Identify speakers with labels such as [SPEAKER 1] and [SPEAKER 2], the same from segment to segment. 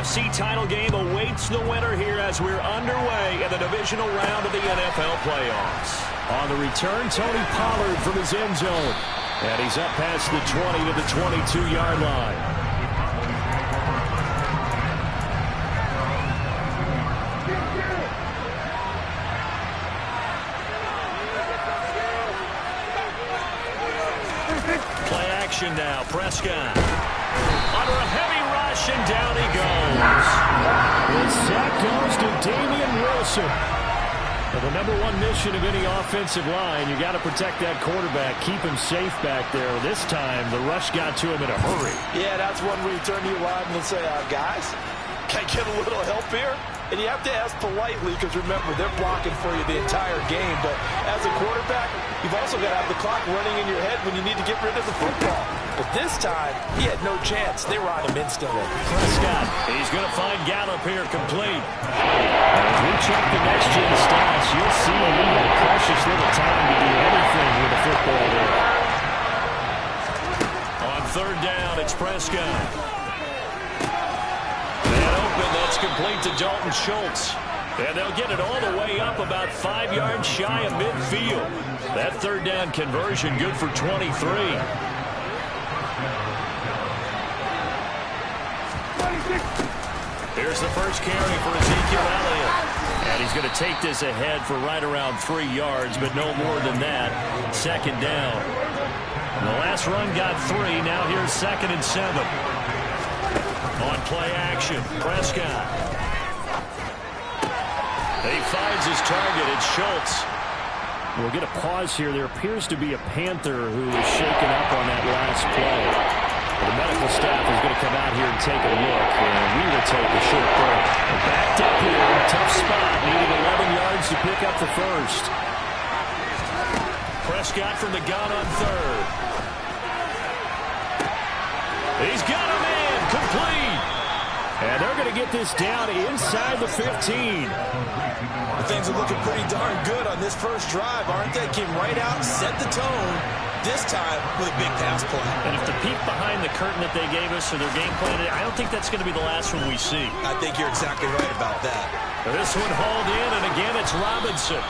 [SPEAKER 1] NFC title game awaits the winner here as we're underway in the divisional round of the NFL playoffs. On the return, Tony Pollard from his end zone. And he's up past the 20 to the 22-yard line. Play action now. Prescott. Under a heavy rush, and down he goes. The sack goes to Damian Wilson. Well, the number one mission of any offensive line, you got to protect that quarterback, keep him safe back there. This time, the rush got to him in a hurry.
[SPEAKER 2] Yeah, that's one where you turn to your lineman and say, guys, can I get a little help here? And you have to ask politely because, remember, they're blocking for you the entire game. But as a quarterback, you've also got to have the clock running in your head when you need to get rid of the football. But this time, he had no chance. They were on him instantly.
[SPEAKER 1] Prescott, he's going to find Gallup here complete. As we check the next-gen stats, you'll see he had precious little time to do anything with the football there. On third down, it's Prescott. And open, that's complete to Dalton Schultz. And they'll get it all the way up about 5 yards shy of midfield. That third down conversion good for 23. Here's the first carry for Ezekiel Elliott. And he's going to take this ahead for right around 3 yards, but no more than that. Second down. And the last run got 3. Now here's 2nd and 7. On play action, Prescott. He finds his target. It's Schultz. We'll get a pause here. There appears to be a Panther who is shaken up on that last play. The medical staff is going to come out here and take a look, and we will take a short break. Backed up here, tough spot, needing 11 yards to pick up the first. Prescott from the gun on third. He's got him in, complete. And they're going to get this down inside the 15.
[SPEAKER 2] Things are looking pretty darn good on this first drive, aren't they? Came right out, set the tone, this time with a big pass play.
[SPEAKER 1] And if the peek behind the curtain that they gave us or their game plan, I don't think that's going to be the last one we see.
[SPEAKER 2] I think you're exactly right about that.
[SPEAKER 1] This one hauled in, and again it's Robinson.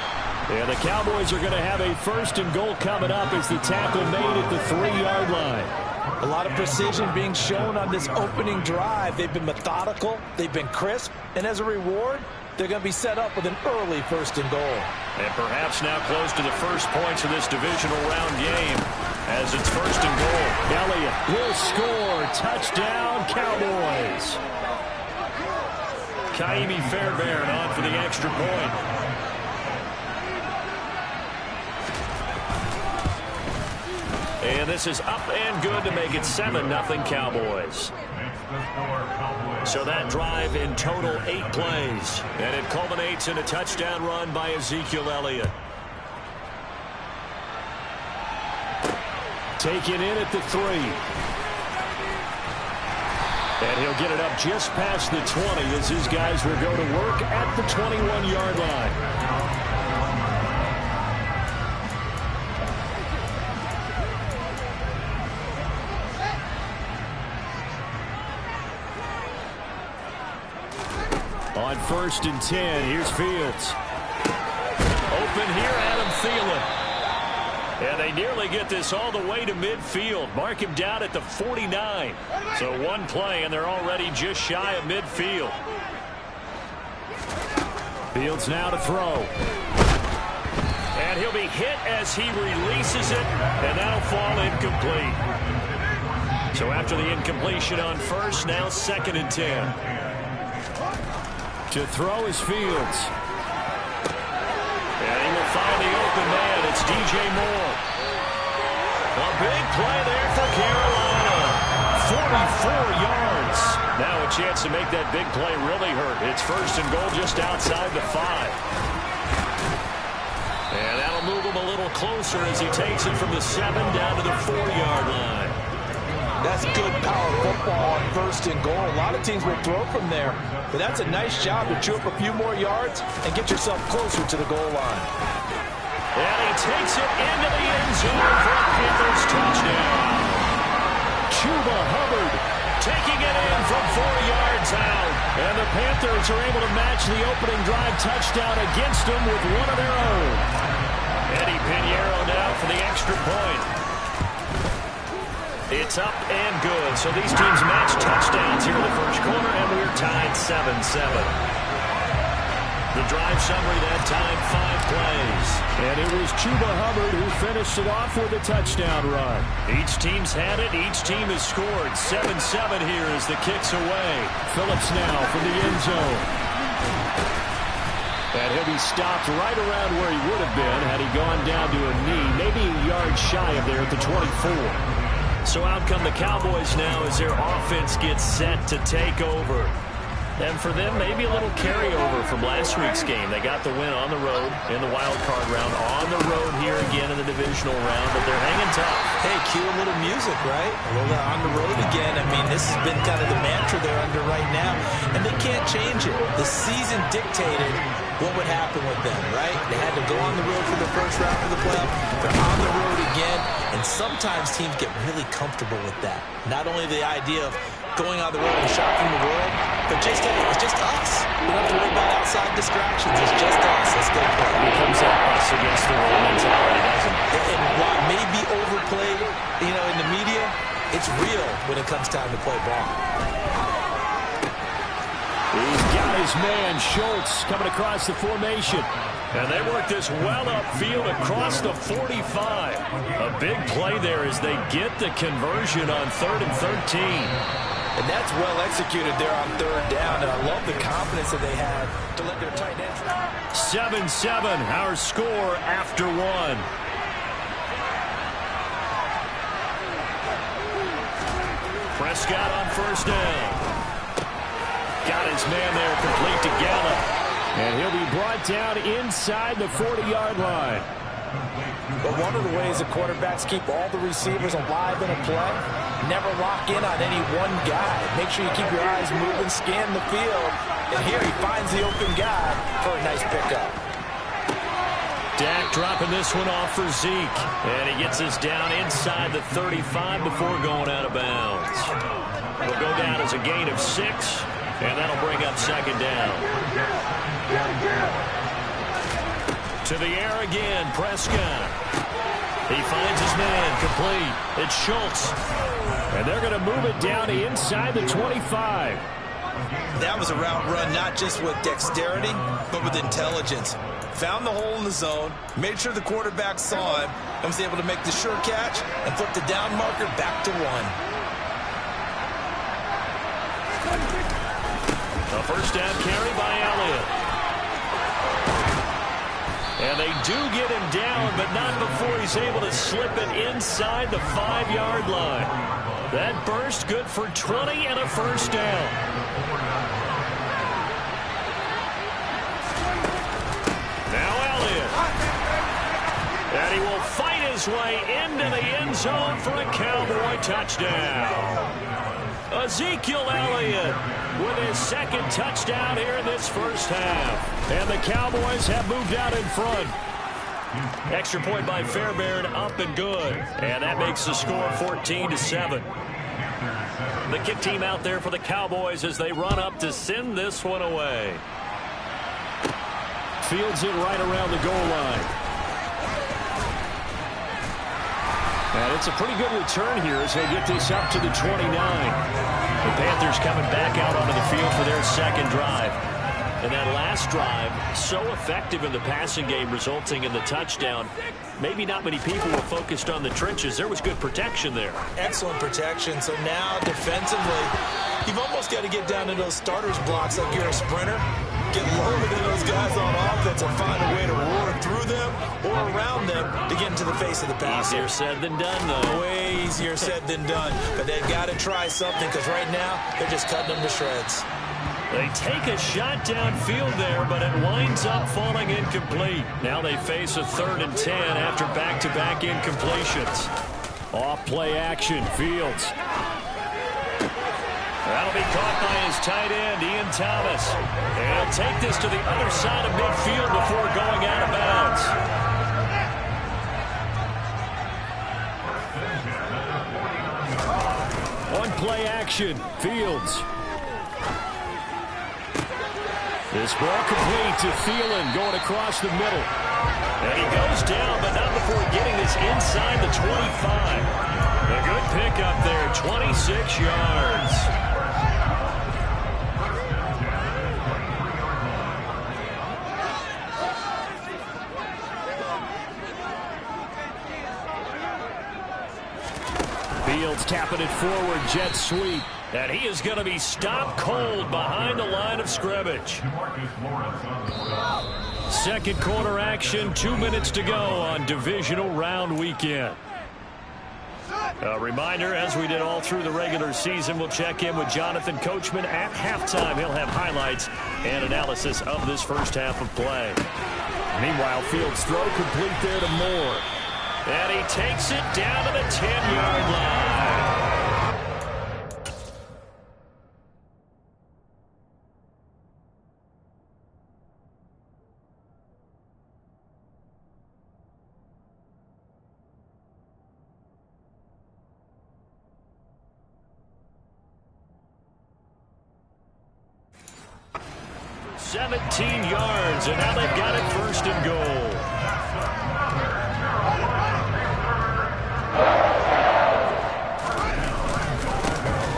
[SPEAKER 1] And the Cowboys are going to have a 1st and goal coming up as the tackle made at the 3-yard line.
[SPEAKER 2] A lot of precision being shown on this opening drive. They've been methodical, they've been crisp, and as a reward, they're going to be set up with an early 1st and goal.
[SPEAKER 1] And perhaps now close to the first points of this divisional round game as it's 1st and goal. Elliott will score. Touchdown, Cowboys. Kaimi Fairbairn on for the extra point. And this is up and good to make it 7-0 Cowboys. So that drive in total 8 plays. And it culminates in a touchdown run by Ezekiel Elliott. Taken in at the 3. And he'll get it up just past the 20 as his guys will go to work at the 21-yard line. On 1st and 10, here's Fields. Open here, Adam Thielen. And they nearly get this all the way to midfield. Mark him down at the 49. So one play, and they're already just shy of midfield. Fields now to throw. And he'll be hit as he releases it, and that'll fall incomplete. So after the incompletion on 1st, now 2nd and 10. To throw is Fields. And he will find the open man. It's DJ Moore. A big play there for Carolina. 44 yards. Now a chance to make that big play really hurt. It's 1st and goal just outside the 5. And that'll move him a little closer as he takes it from the 7 down to the 4-yard line.
[SPEAKER 2] That's good power football on 1st and goal. A lot of teams will throw from there. But that's a nice job to chew up a few more yards and get yourself closer to the goal line.
[SPEAKER 1] And he takes it into the end zone for a Panthers touchdown. Chuba Hubbard taking it in from 4 yards out. Panthers are able to match the opening drive touchdown against them with one of their own. Eddie Pinheiro now for the extra point. It's up and good. So these teams match touchdowns here in the first quarter, and we're tied 7-7. The drive summary that time, 5 plays. And it was Chuba Hubbard who finished it off with a touchdown run. Each team's had it. Each team has scored. 7-7 here as the kick's away. Phillips now from the end zone. And he'll be stopped right around where he would have been had he gone down to a knee, maybe a yard shy of there at the 24. So out come the Cowboys now as their offense gets set to take over. And for them, maybe a little carryover from last week's game. They got the win on the road in the wild card round, on the road here again in the divisional round, but they're hanging tough.
[SPEAKER 2] Hey, cue a little music, right? Well, they're on the road again. I mean, this has been kind of the mantra they're under right now, and they can't change it. The season dictated what would happen with them, right? They had to go on the road for the first round of the playoff. They're on the road again, and sometimes teams get really comfortable with that. Not only the idea of going on the road and shocking the world, but just, hey, it's just us. We don't have to worry about outside distractions. It's just us. Let's go play.
[SPEAKER 1] It becomes that us against the world mentality, doesn't it?
[SPEAKER 2] And while it may be overplayed, in the media, it's real when it comes time to play ball.
[SPEAKER 1] He's got his man, Schultz, coming across the formation. And they work this well upfield across the 45. A big play there as they get the conversion on 3rd and 13.
[SPEAKER 2] And that's well executed there on 3rd down. And I love the confidence that they had to let their tight end.
[SPEAKER 1] 7-7, our score after 1. Prescott on 1st down. Got his man there, complete to Gallup. And he'll be brought down inside the 40-yard line.
[SPEAKER 2] But one of the ways the quarterbacks keep all the receivers alive in a play, never lock in on any one guy. Make sure you keep your eyes moving, scan the field. And here he finds the open guy for a nice pickup.
[SPEAKER 1] Dak dropping this one off for Zeke. And he gets us down inside the 35 before going out of bounds. It'll go down as a gain of 6. And that'll bring up 2nd down. To the air again, Prescott. He finds his man, complete. It's Schultz. And they're going to move it down to inside the 25.
[SPEAKER 2] That was a route run not just with dexterity, but with intelligence. Found the hole in the zone, made sure the quarterback saw him, and was able to make the sure catch and flip the down marker back to 1.
[SPEAKER 1] A 1st down carry by Elliott. And they do get him down, but not before he's able to slip it inside the 5-yard line. That burst good for 20 and a 1st down. Now Elliott. And he will fight his way into the end zone for a Cowboy touchdown. Ezekiel Elliott with his 2nd touchdown here in this first half. And the Cowboys have moved out in front. Extra point by Fairbairn, up and good. And that makes the score 14-7. The kick team out there for the Cowboys as they run up to send this one away. Fields it right around the goal line. And it's a pretty good return here as they get this up to the 29. The Panthers coming back out onto the field for their 2nd drive. And that last drive, so effective in the passing game, resulting in the touchdown. Maybe not many people were focused on the trenches. There was good protection there.
[SPEAKER 2] Excellent protection. So now defensively, you've almost got to get down to those starters blocks like you're a sprinter. Get lower than those guys on offense and find a way to roar through them or around them to get into the face of the passer.
[SPEAKER 1] Easier said than done, though.
[SPEAKER 2] Way easier said than done. But they've got to try something because right now they're just cutting them to shreds.
[SPEAKER 1] They take a shot downfield there, but it winds up falling incomplete. Now they face a 3rd and 10 after back-to-back incompletions. Off play action, Fields. That'll be caught by his tight end, Ian Thomas. And he'll take this to the other side of midfield before going out of bounds. On play action, Fields. This ball complete to Thielen going across the middle. And he goes down, but not before getting this inside the 25. A good pickup there, 26 yards. Fields tapping it forward, jet sweep. And he is going to be stopped cold behind the line of scrimmage. Second quarter action, 2 minutes to go on divisional round weekend. A reminder, as we did all through the regular season, we'll check in with Jonathan Coachman at halftime. He'll have highlights and analysis of this first half of play. Meanwhile, Fields' throw complete there to Moore. And he takes it down to the 10-yard line. $17 yards, and now they've got it first and goal.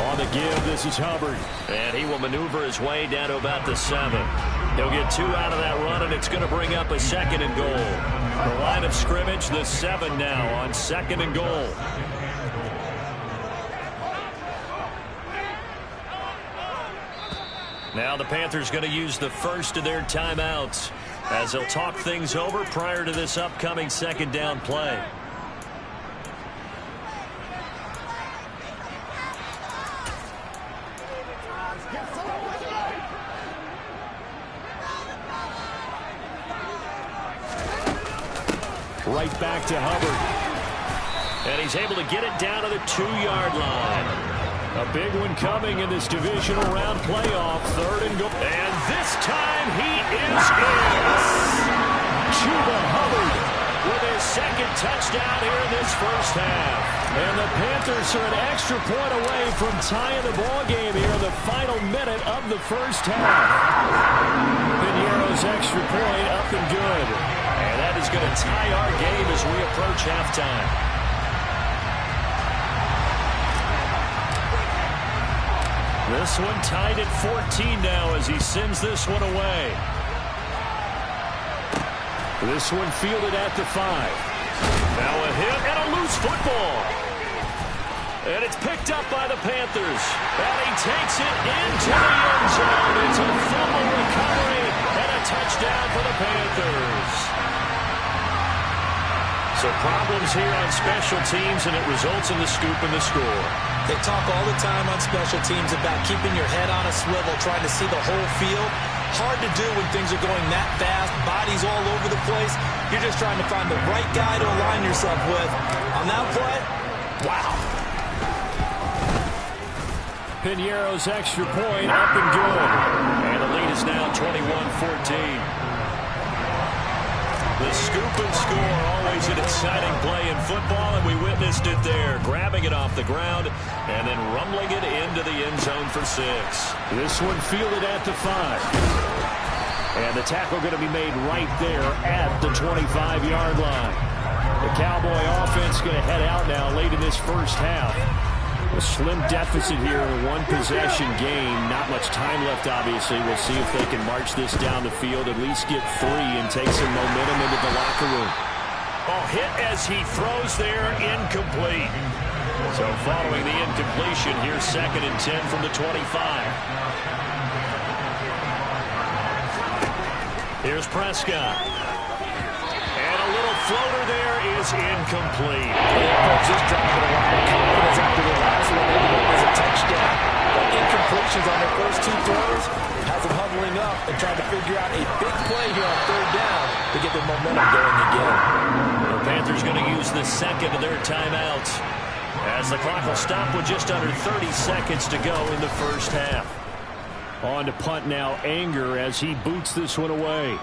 [SPEAKER 1] On the give, this is Hubbard. And he will maneuver his way down to about the 7. He'll get 2 out of that run, and it's going to bring up a second and goal. The line of scrimmage, the 7 now on second and goal. Now the Panthers going to use the first of their timeouts as they'll talk things over prior to this upcoming second down play. Right back to Hubbard. And he's able to get it down to the 2-yard line. A big one coming in this divisional round playoff. Third and goal. And this time he is in. Chuba Hubbard with his second touchdown here in this first half. And the Panthers are an extra point away from tying the ball game here in the final minute of the first half. Piñeiro's extra point up and good. And that is going to tie our game as we approach halftime. This one tied at 14 now as he sends this one away. This one fielded at the 5. Now a hit and a loose football. And it's picked up by the Panthers. And he takes it into the end zone. It's a fumble recovery and a touchdown for the Panthers. So problems here on special teams, and it results in the scoop and the score.
[SPEAKER 2] They talk all the time on special teams about keeping your head on a swivel, trying to see the whole field. Hard to do when things are going that fast, bodies all over the place. You're just trying to find the right guy to align yourself with. On that play, wow.
[SPEAKER 1] Piñeiro's extra point up and good. And the lead is now 21-14. The scoop and score, always an exciting play in football, and we witnessed it there. Grabbing it off the ground and then rumbling it into the end zone for 6. This one fielded at the 5. And the tackle going to be made right there at the 25-yard line. The Cowboy offense going to head out now late in this first half. A slim deficit here in a one-possession game. Not much time left, obviously. We'll see if they can march this down the field, at least get 3 and take some momentum into the locker room. Oh, hit as he throws there, incomplete. So following the incompletion, here's 2nd and 10 from the 25. Here's Prescott. And a little floater there is incomplete.
[SPEAKER 2] Just dropping a lot of confidence after the last one. Maybe it was a touchdown. But incompletions on their first 2 throws has them huddling up and trying to figure out a big play here on 3rd down to get their momentum going again.
[SPEAKER 1] The Panthers going to use the second of their timeouts as the clock will stop with just under 30 seconds to go in the first half. On to punt now, Anger as he boots this one away.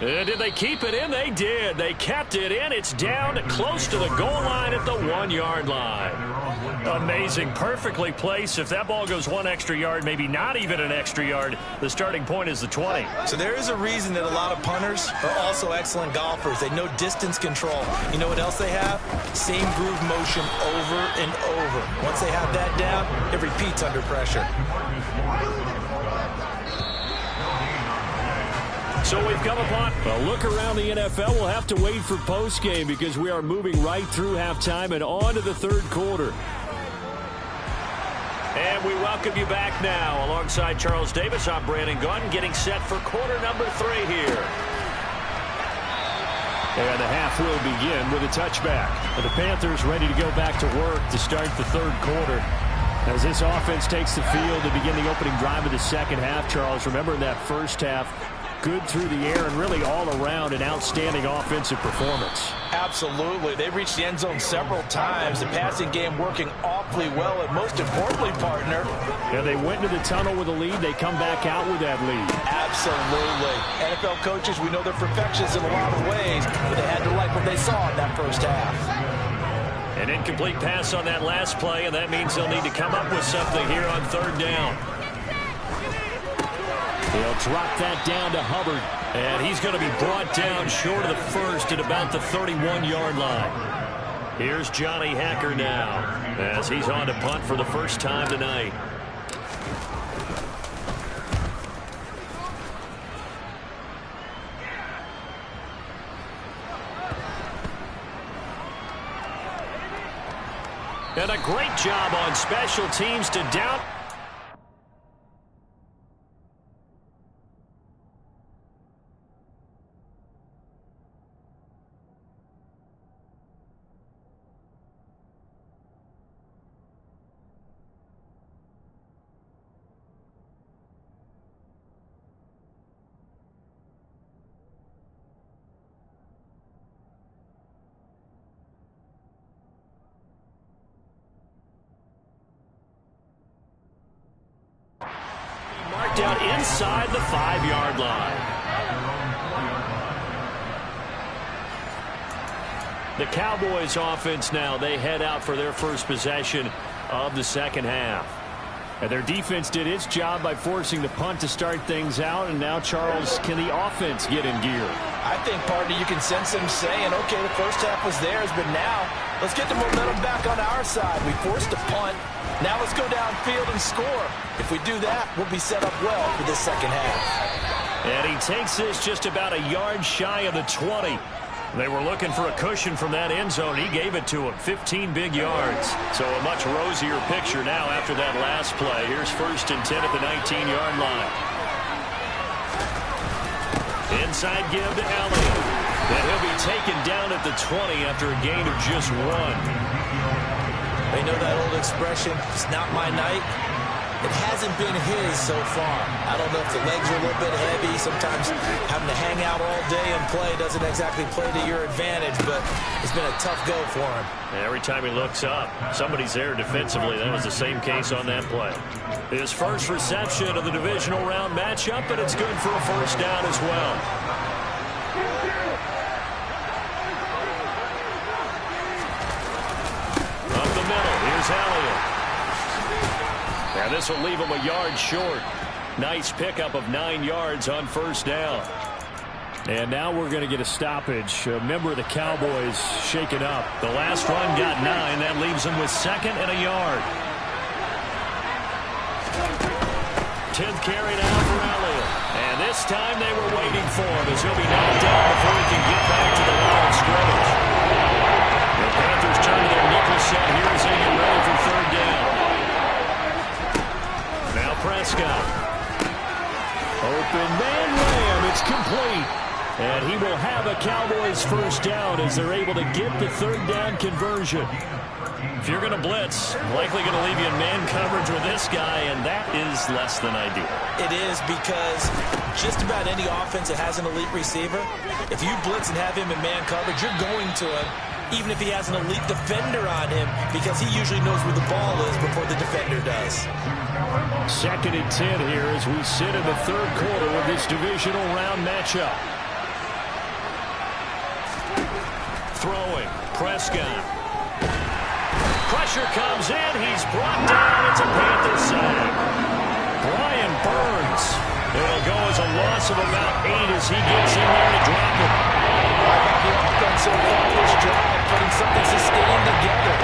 [SPEAKER 1] Did they keep it in? They did. They kept it in. It's down close to the goal line at the 1-yard line. Amazing. Perfectly placed. If that ball goes 1 extra yard, maybe not even an extra yard, the starting point is the 20.
[SPEAKER 2] So there is a reason that a lot of punters are also excellent golfers. They know distance control. You know what else they have? Same groove motion over and over. Once they have that down, it repeats under pressure.
[SPEAKER 1] So we've come upon a look around the NFL. We'll have to wait for postgame because we are moving right through halftime and on to the third quarter. And we welcome you back now. Alongside Charles Davis, I'm Brandon Gunn, getting set for quarter number 3 here. And the half will begin with a touchback. And the Panthers ready to go back to work to start the third quarter. As this offense takes the field to begin the opening drive of the second half, Charles, remember in that first half, good through the air and really all around an outstanding offensive performance.
[SPEAKER 2] Absolutely. They reached the end zone several times. The passing game working awfully well. And most importantly, partner,
[SPEAKER 1] yeah, they went into the tunnel with a lead. They come back out with that lead.
[SPEAKER 2] Absolutely. NFL coaches, we know they're perfectionists in a lot of ways, but they had to like what they saw in that first half.
[SPEAKER 1] An incomplete pass on that last play, and that means they'll need to come up with something here on third down. He'll drop that down to Hubbard, and he's going to be brought down short of the first at about the 31-yard line. Here's Johnny Hacker now as he's on to punt for the first time tonight. And a great job on special teams to down. Marked out inside the 5-yard line. The Cowboys offense now, they head out for their first possession of the second half. And their defense did its job by forcing the punt to start things out. And now, Charles, can the offense get in gear?
[SPEAKER 2] I think, partner, you can sense them saying, okay, the first half was theirs, but now let's get the momentum back on our side. We forced a punt. Now let's go downfield and score. If we do that, we'll be set up well for this second half.
[SPEAKER 1] And he takes this just about a yard shy of the 20. They were looking for a cushion from that end zone. He gave it to him. 15 big yards. So a much rosier picture now after that last play. Here's 1st and 10 at the 19-yard line. Inside give to Elliott. And he'll be taken down at the 20 after a gain of just 1.
[SPEAKER 2] They know that old expression, it's not my night. It hasn't been his so far. I don't know if the legs are a little bit heavy. Sometimes having to hang out all day and play doesn't exactly play to your advantage, but it's been a tough go for him.
[SPEAKER 1] Every time he looks up, somebody's there defensively. That was the same case on that play. His first reception of the divisional round matchup, and it's good for a first down as well. Up the middle, here's Elliott. And this will leave him a yard short. Nice pickup of 9 yards on first down. And now we're going to get a stoppage. A member of the Cowboys shaken up. The last run got 9. That leaves him with 2nd and a yard. 10th carry now for Elliott. And this time they were waiting for him as he'll be knocked down before he can get back to the line of scrimmage. The Panthers turn to their nickel set here as they get ready for third down. Now Prescott. Open man Lamb. It's complete. And he will have a Cowboys first down as they're able to get the third down conversion. If you're going to blitz, likely going to leave you in man coverage with this guy, and that is less than ideal.
[SPEAKER 2] It is, because just about any offense that has an elite receiver, if you blitz and have him in man coverage, you're going to him, even if he has an elite defender on him, because he usually knows where the ball is before the defender does.
[SPEAKER 1] 2nd and 10 here as we sit in the third quarter of this divisional round matchup. throwing. Prescott. Pressure comes in. He's brought down. It's a Panther sack. Brian Burns. It'll go as a loss of about 8 as he gets in there to drop it.
[SPEAKER 2] How about the offense so far this drive, putting something sustained together?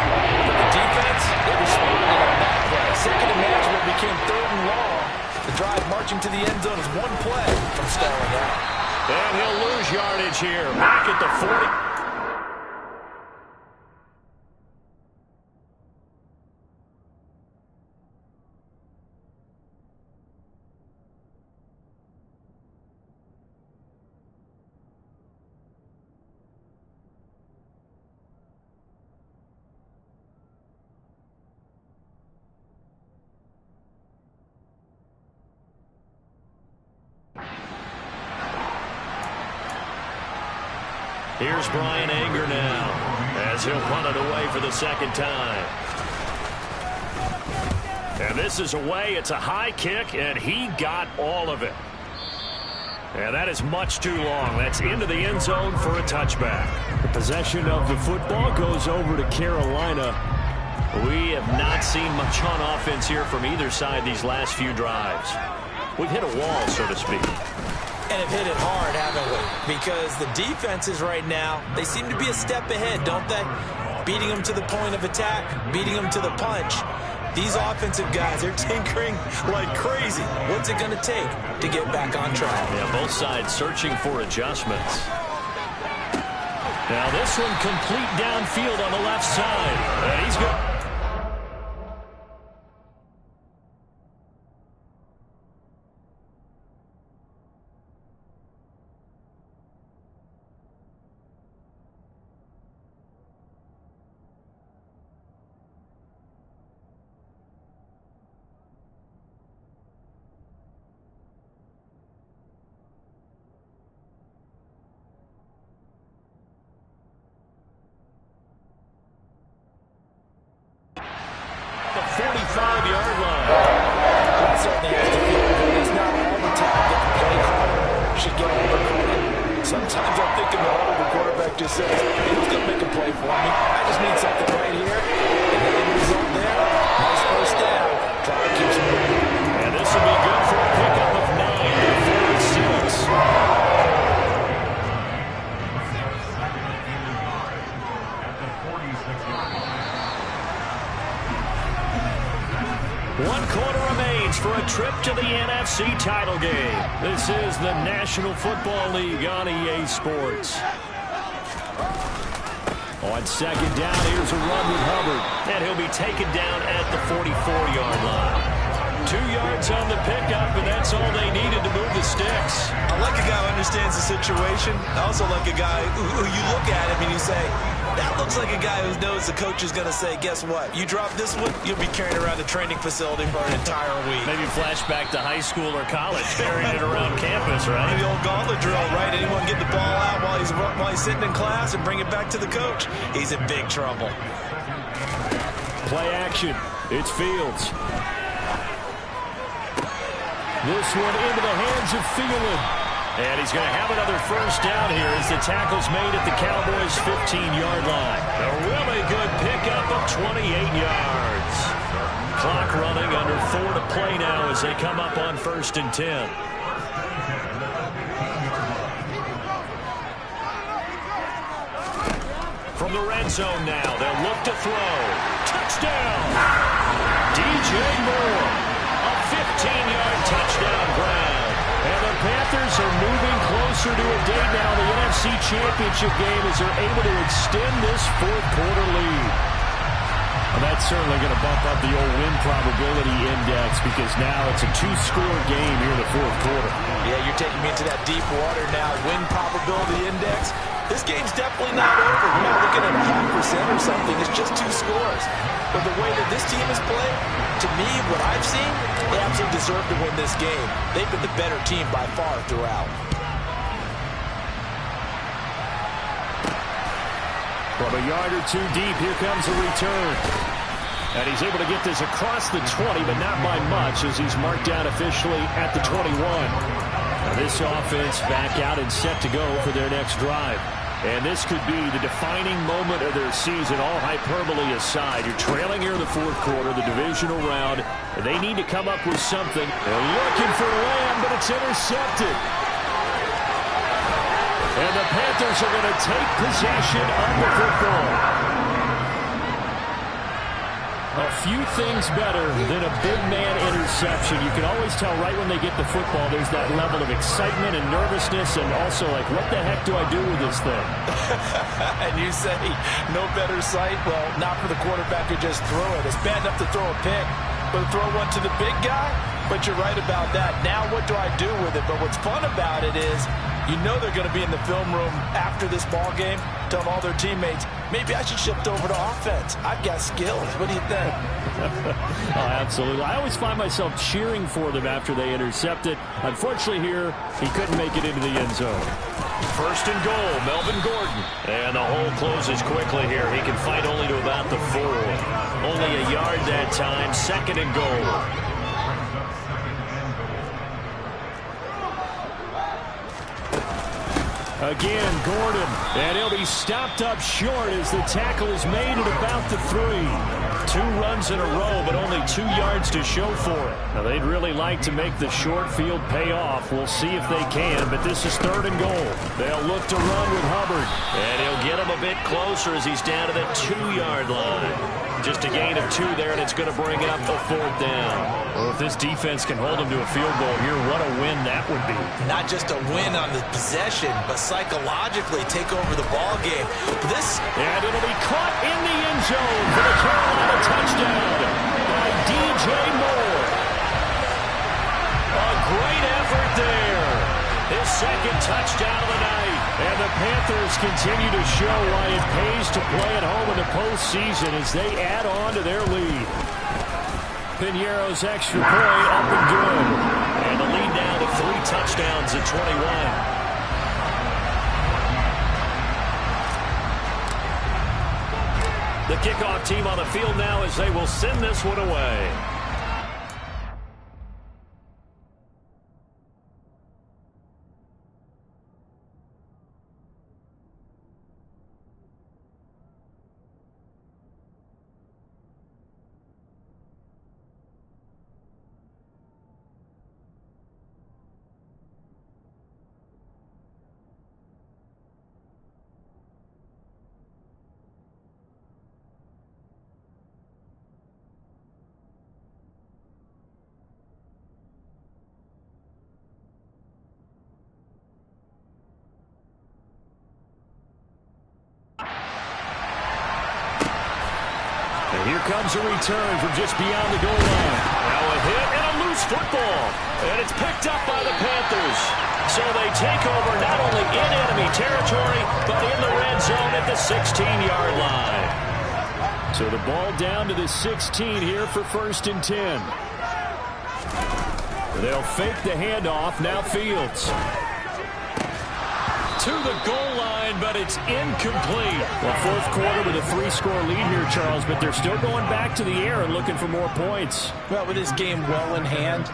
[SPEAKER 2] But the defense, they responded on that play. Second and management became third and long. The drive marching to the end zone is one play from stalling out.
[SPEAKER 1] And he'll lose yardage here. Back at the 40. Here's Brian Anger now, as he'll punt it away for the second time. And this is away. It's a high kick, and he got all of it. And that is much too long. That's into the end zone for a touchback. The possession of the football goes over to Carolina. We have not seen much on offense here from either side these last few drives. We've hit a wall, so to speak.
[SPEAKER 2] And have hit it hard, haven't we? Because the defenses right now, they seem to be a step ahead, don't they? Beating them to the point of attack, beating them to the punch. These offensive guys, they're tinkering like crazy. What's it going to take to get back on track?
[SPEAKER 1] Yeah, both sides searching for adjustments. Now this one complete downfield on the left side. And he's good. The 45-yard line.
[SPEAKER 2] That certainly has to feel good. It's not all the time that the play caller should get all the credit. Sometimes I'm thinking the huddle, the quarterback just says, hey, who's going to make a play for me? I just need something right here. And the end result there, nice first down. Drive keeps moving.
[SPEAKER 1] And this will be good for a pickup of 9 to 46. One quarter remains for a trip to the NFC title game. This is the National Football League on EA Sports. On second down, here's a run with Hubbard. And he'll be taken down at the 44-yard line. 2 yards on the pickup, and that's all they needed to move the sticks.
[SPEAKER 2] I like a guy who understands the situation. I also like a guy who you look at him and you say, that looks like a guy who knows the coach is going to say, guess what? You drop this one, you'll be carrying around the training facility for an entire week.
[SPEAKER 1] Maybe flashback to high school or college, carrying it around campus, right?
[SPEAKER 2] The old gauntlet drill, right? Anyone get the ball out while he's sitting in class and bring it back to the coach? He's in big trouble.
[SPEAKER 1] Play action. It's Fields. This one into the hands of Thielen. And he's going to have another first down here as the tackle's made at the Cowboys' 15-yard line. A really good pickup of 28 yards. Clock running, under 4 to play now as they come up on 1st and 10. From the red zone now, they'll look to throw. Touchdown! DJ Moore. A 15-yard touchdown grab. And the Panthers are moving closer to a date now in the NFC Championship game as they're able to extend this fourth-quarter lead. And that's certainly going to bump up the old win probability index because now it's a 2-score game here in the fourth quarter.
[SPEAKER 2] Yeah, you're taking me into that deep water now. Win probability index. This game's definitely not over. We're not looking at a 0.5% or something. It's just 2 scores. But the way that this team has played, to me, what I've seen, they absolutely deserve to win this game. They've been the better team by far throughout.
[SPEAKER 1] From a yard or 2 deep, here comes a return. And he's able to get this across the 20, but not by much as he's marked down officially at the 21. Now this offense back out and set to go for their next drive. And this could be the defining moment of their season, all hyperbole aside. You're trailing here in the fourth quarter, the divisional round, and they need to come up with something. They're looking for Lamb, but it's intercepted. And the Panthers are going to take possession of the football. A few things better than a big man interception. You can always tell right when they get the football, there's that level of excitement and nervousness, and also like, what the heck do I do with this thing?
[SPEAKER 2] And you say, no better sight? Well, not for the quarterback who just threw it. It's bad enough to throw a pick, but to throw one to the big guy? But you're right about that. Now what do I do with it? But what's fun about it is, you know they're going to be in the film room after this ball game, telling all their teammates, maybe I should shift over to offense. I've got skills. What do you think?
[SPEAKER 1] Oh, absolutely. I always find myself cheering for them after they intercept it. Unfortunately here, he couldn't make it into the end zone.
[SPEAKER 3] First and goal, Melvin Gordon. And the hole closes quickly here. He can fight only to about the 4. Only a yard that time. Second and goal.
[SPEAKER 1] Again, Gordon, and he'll be stopped up short as the tackle is made at about the 3.
[SPEAKER 3] 2 runs in a row, but only 2 yards to show for it.
[SPEAKER 1] Now, they'd really like to make the short field pay off. We'll see if they can, but this is third and goal. They'll look to run with Hubbard.
[SPEAKER 3] And he'll get him a bit closer as he's down to the 2-yard line. Just a gain of 2 there, and it's going to bring up a 4th down.
[SPEAKER 1] Well, if this defense can hold them to a field goal here, what a win that would be.
[SPEAKER 2] Not just a win on the possession, but psychologically take over the ball game.
[SPEAKER 1] And it'll be caught in the end zone for the Carolina touchdown by DJ Moore.
[SPEAKER 3] A great effort there. His second touchdown of the night.
[SPEAKER 1] And the Panthers continue to show why it pays to play at home in the postseason as they add on to their lead. Piñeiro's extra point up and good.
[SPEAKER 3] And the lead now to 3 touchdowns at 21. The kickoff team on the field now as they will send this one away.
[SPEAKER 1] Here comes a return from just beyond the goal line.
[SPEAKER 3] Now a hit and a loose football. And it's picked up by the Panthers. So they take over not only in enemy territory, but in the red zone at the 16-yard line.
[SPEAKER 1] So the ball down to the 16 here for 1st and 10. They'll fake the handoff. Now Fields.
[SPEAKER 3] To the goal line, but it's incomplete.
[SPEAKER 1] Well, fourth quarter with a 3-score lead here, Charles, but they're still going back to the air and looking for more points.
[SPEAKER 2] Well, with this game well in hand,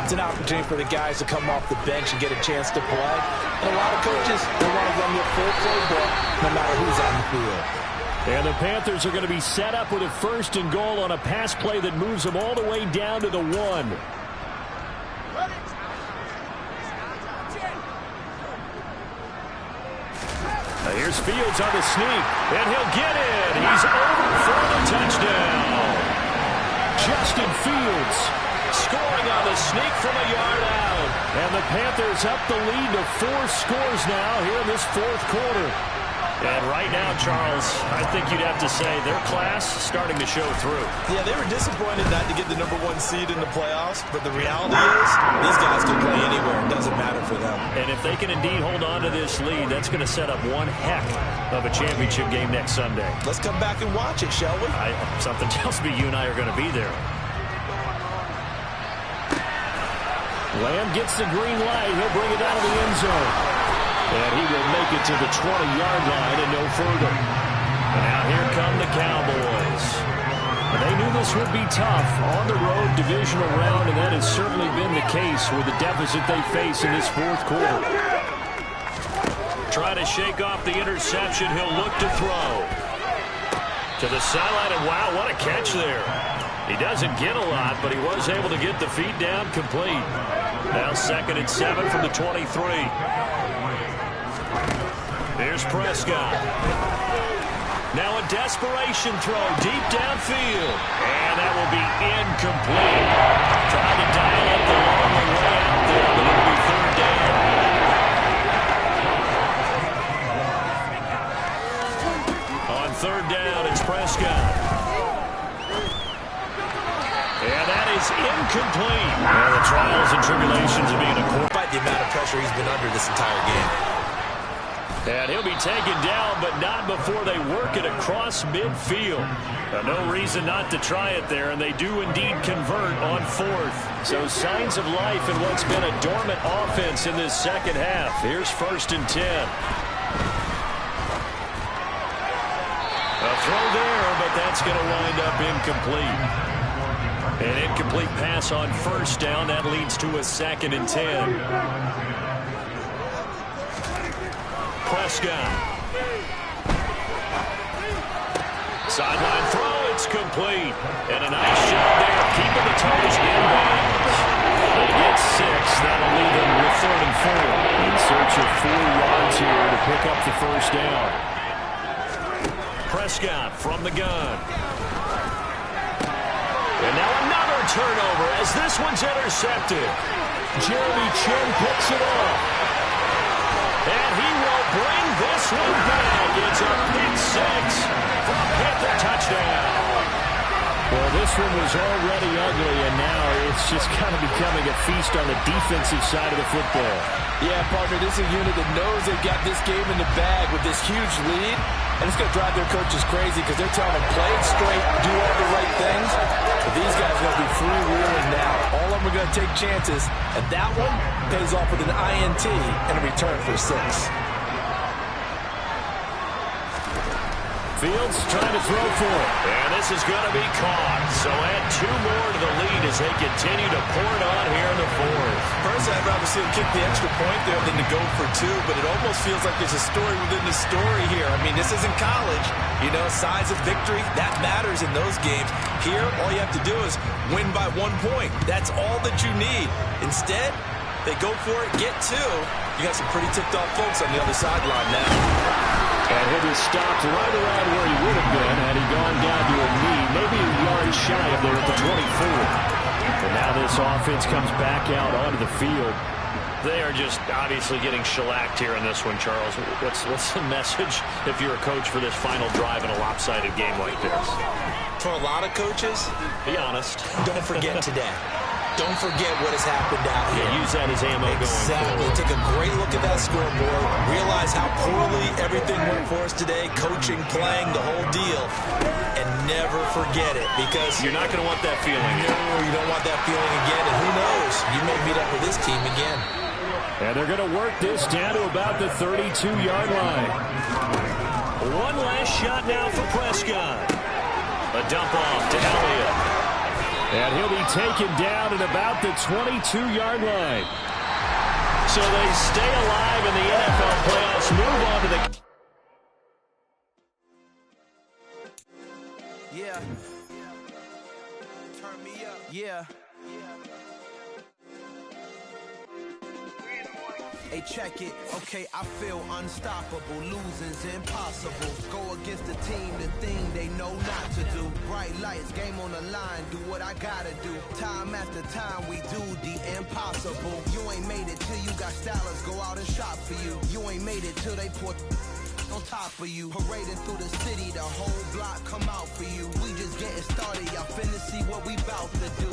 [SPEAKER 2] it's an opportunity for the guys to come off the bench and get a chance to play. And a lot of coaches, they want to run the full playbook no matter who's on the field.
[SPEAKER 1] And the Panthers are going to be set up with a 1st and goal on a pass play that moves them all the way down to the 1. Here's Fields on the sneak, and he'll get it. He's over for the touchdown. Justin Fields
[SPEAKER 3] scoring on the sneak from a yard out.
[SPEAKER 1] And the Panthers up the lead to 4 scores now here in this fourth quarter.
[SPEAKER 3] And right now, Charles, I think you'd have to say their class starting to show through.
[SPEAKER 2] Yeah, they were disappointed not to get the #1 seed in the playoffs, but the reality is these guys can play anywhere. It doesn't matter for them.
[SPEAKER 3] And if they can indeed hold on to this lead, that's going to set up one heck of a championship game next Sunday.
[SPEAKER 2] Let's come back and watch it, shall we?
[SPEAKER 3] Something tells me you and I are going to be there.
[SPEAKER 1] Lamb gets the green light. He'll bring it out of the end zone. And he will make it to the 20-yard line and no further.
[SPEAKER 3] And now here come the Cowboys.
[SPEAKER 1] And they knew this would be tough on the road divisional round, and that has certainly been the case with the deficit they face in this fourth quarter.
[SPEAKER 3] Trying to shake off the interception. He'll look to throw. To the sideline, and wow, what a catch there. He doesn't get a lot, but he was able to get the feet down complete. Now 2nd and 7 from the 23. Here's Prescott. Now a desperation throw deep downfield. And that will be incomplete. Trying to dial up the long way out there, but it'll be 3rd down. On 3rd down, it's Prescott. And that is incomplete. Well, the trials and tribulations of being a quarterback.
[SPEAKER 2] Despite the amount of pressure he's been under this entire game.
[SPEAKER 3] And he'll be taken down, but not before they work it across midfield. No reason not to try it there, and they do indeed convert on 4th. So signs of life in what's been a dormant offense in this second half. Here's 1st and 10. A throw there, but that's going to wind up incomplete. An incomplete pass on 1st down. That leads to a 2nd and 10. Prescott. Sideline throw, it's complete. And a nice shot there, keeping the toes inbounds. They get 6, that'll leave them with 3rd and 4. In search of 4 yards here to pick up the 1st down. Prescott from the gun. And now another turnover as this one's intercepted. Jeremy Chinn picks it up. And he will bring this one back. It's a pick 6 for a Panther touchdown.
[SPEAKER 1] Well, this one was already ugly, and now it's just kind of becoming a feast on the defensive side of the football.
[SPEAKER 2] Yeah, partner, this is a unit that knows they've got this game in the bag with this huge lead, and it's going to drive their coaches crazy because they're telling them play it straight, do all the right things. But these guys are going to be freewheeling now. All of them are going to take chances, and that one pays off with an INT and a return for 6.
[SPEAKER 1] Fields trying to throw for it.
[SPEAKER 3] And this is going to be caught. So add 2 more to the lead as they continue to pour it on here in the 4th.
[SPEAKER 2] Personally, I'd rather see him kick the extra point there than to go for 2, but it almost feels like there's a story within the story here. I mean, this isn't college. You know, size of victory, that matters in those games. Here, all you have to do is win by 1 point. That's all that you need. Instead, they go for it, get 2. You got some pretty ticked-off folks on the other sideline now.
[SPEAKER 1] And he'll be stopped right around where he would have been had he gone down to a knee, maybe a yard shy of there at the 24. And now this offense comes back out onto the field.
[SPEAKER 3] They are just obviously getting shellacked here in this one, Charles. What's the message if you're a coach for this final drive in a lopsided game like this?
[SPEAKER 2] For a lot of coaches,
[SPEAKER 3] be honest.
[SPEAKER 2] Don't forget today. Don't forget what has happened out here.
[SPEAKER 3] Yeah, use that as ammo going forward.
[SPEAKER 2] Take a great look at that scoreboard. Realize how poorly everything went for us today. Coaching, playing, the whole deal. And never forget it, because
[SPEAKER 3] you're not going to want that feeling.
[SPEAKER 2] No, you don't want that feeling again. And who knows? You may meet up with this team again.
[SPEAKER 1] And they're going to work this down to about the 32-yard line.
[SPEAKER 3] One last shot now for Prescott. A dump off to Elliott.
[SPEAKER 1] And he'll be taken down at about the 22-yard line.
[SPEAKER 3] So they stay alive in the NFL playoffs, move on to the...
[SPEAKER 4] Yeah. Turn me up. Yeah. Hey, check it. Okay, I feel unstoppable. Losing's impossible. Go against the team, the thing they know not to do. Bright lights, game on the line. Do what I gotta do. Time after time, we do the impossible. You ain't made it till you got stylists go out and shop for you. You ain't made it till they put on top of you. Parading through the city, the whole block come out for you. We just getting started. Y'all finna see what we bout to do.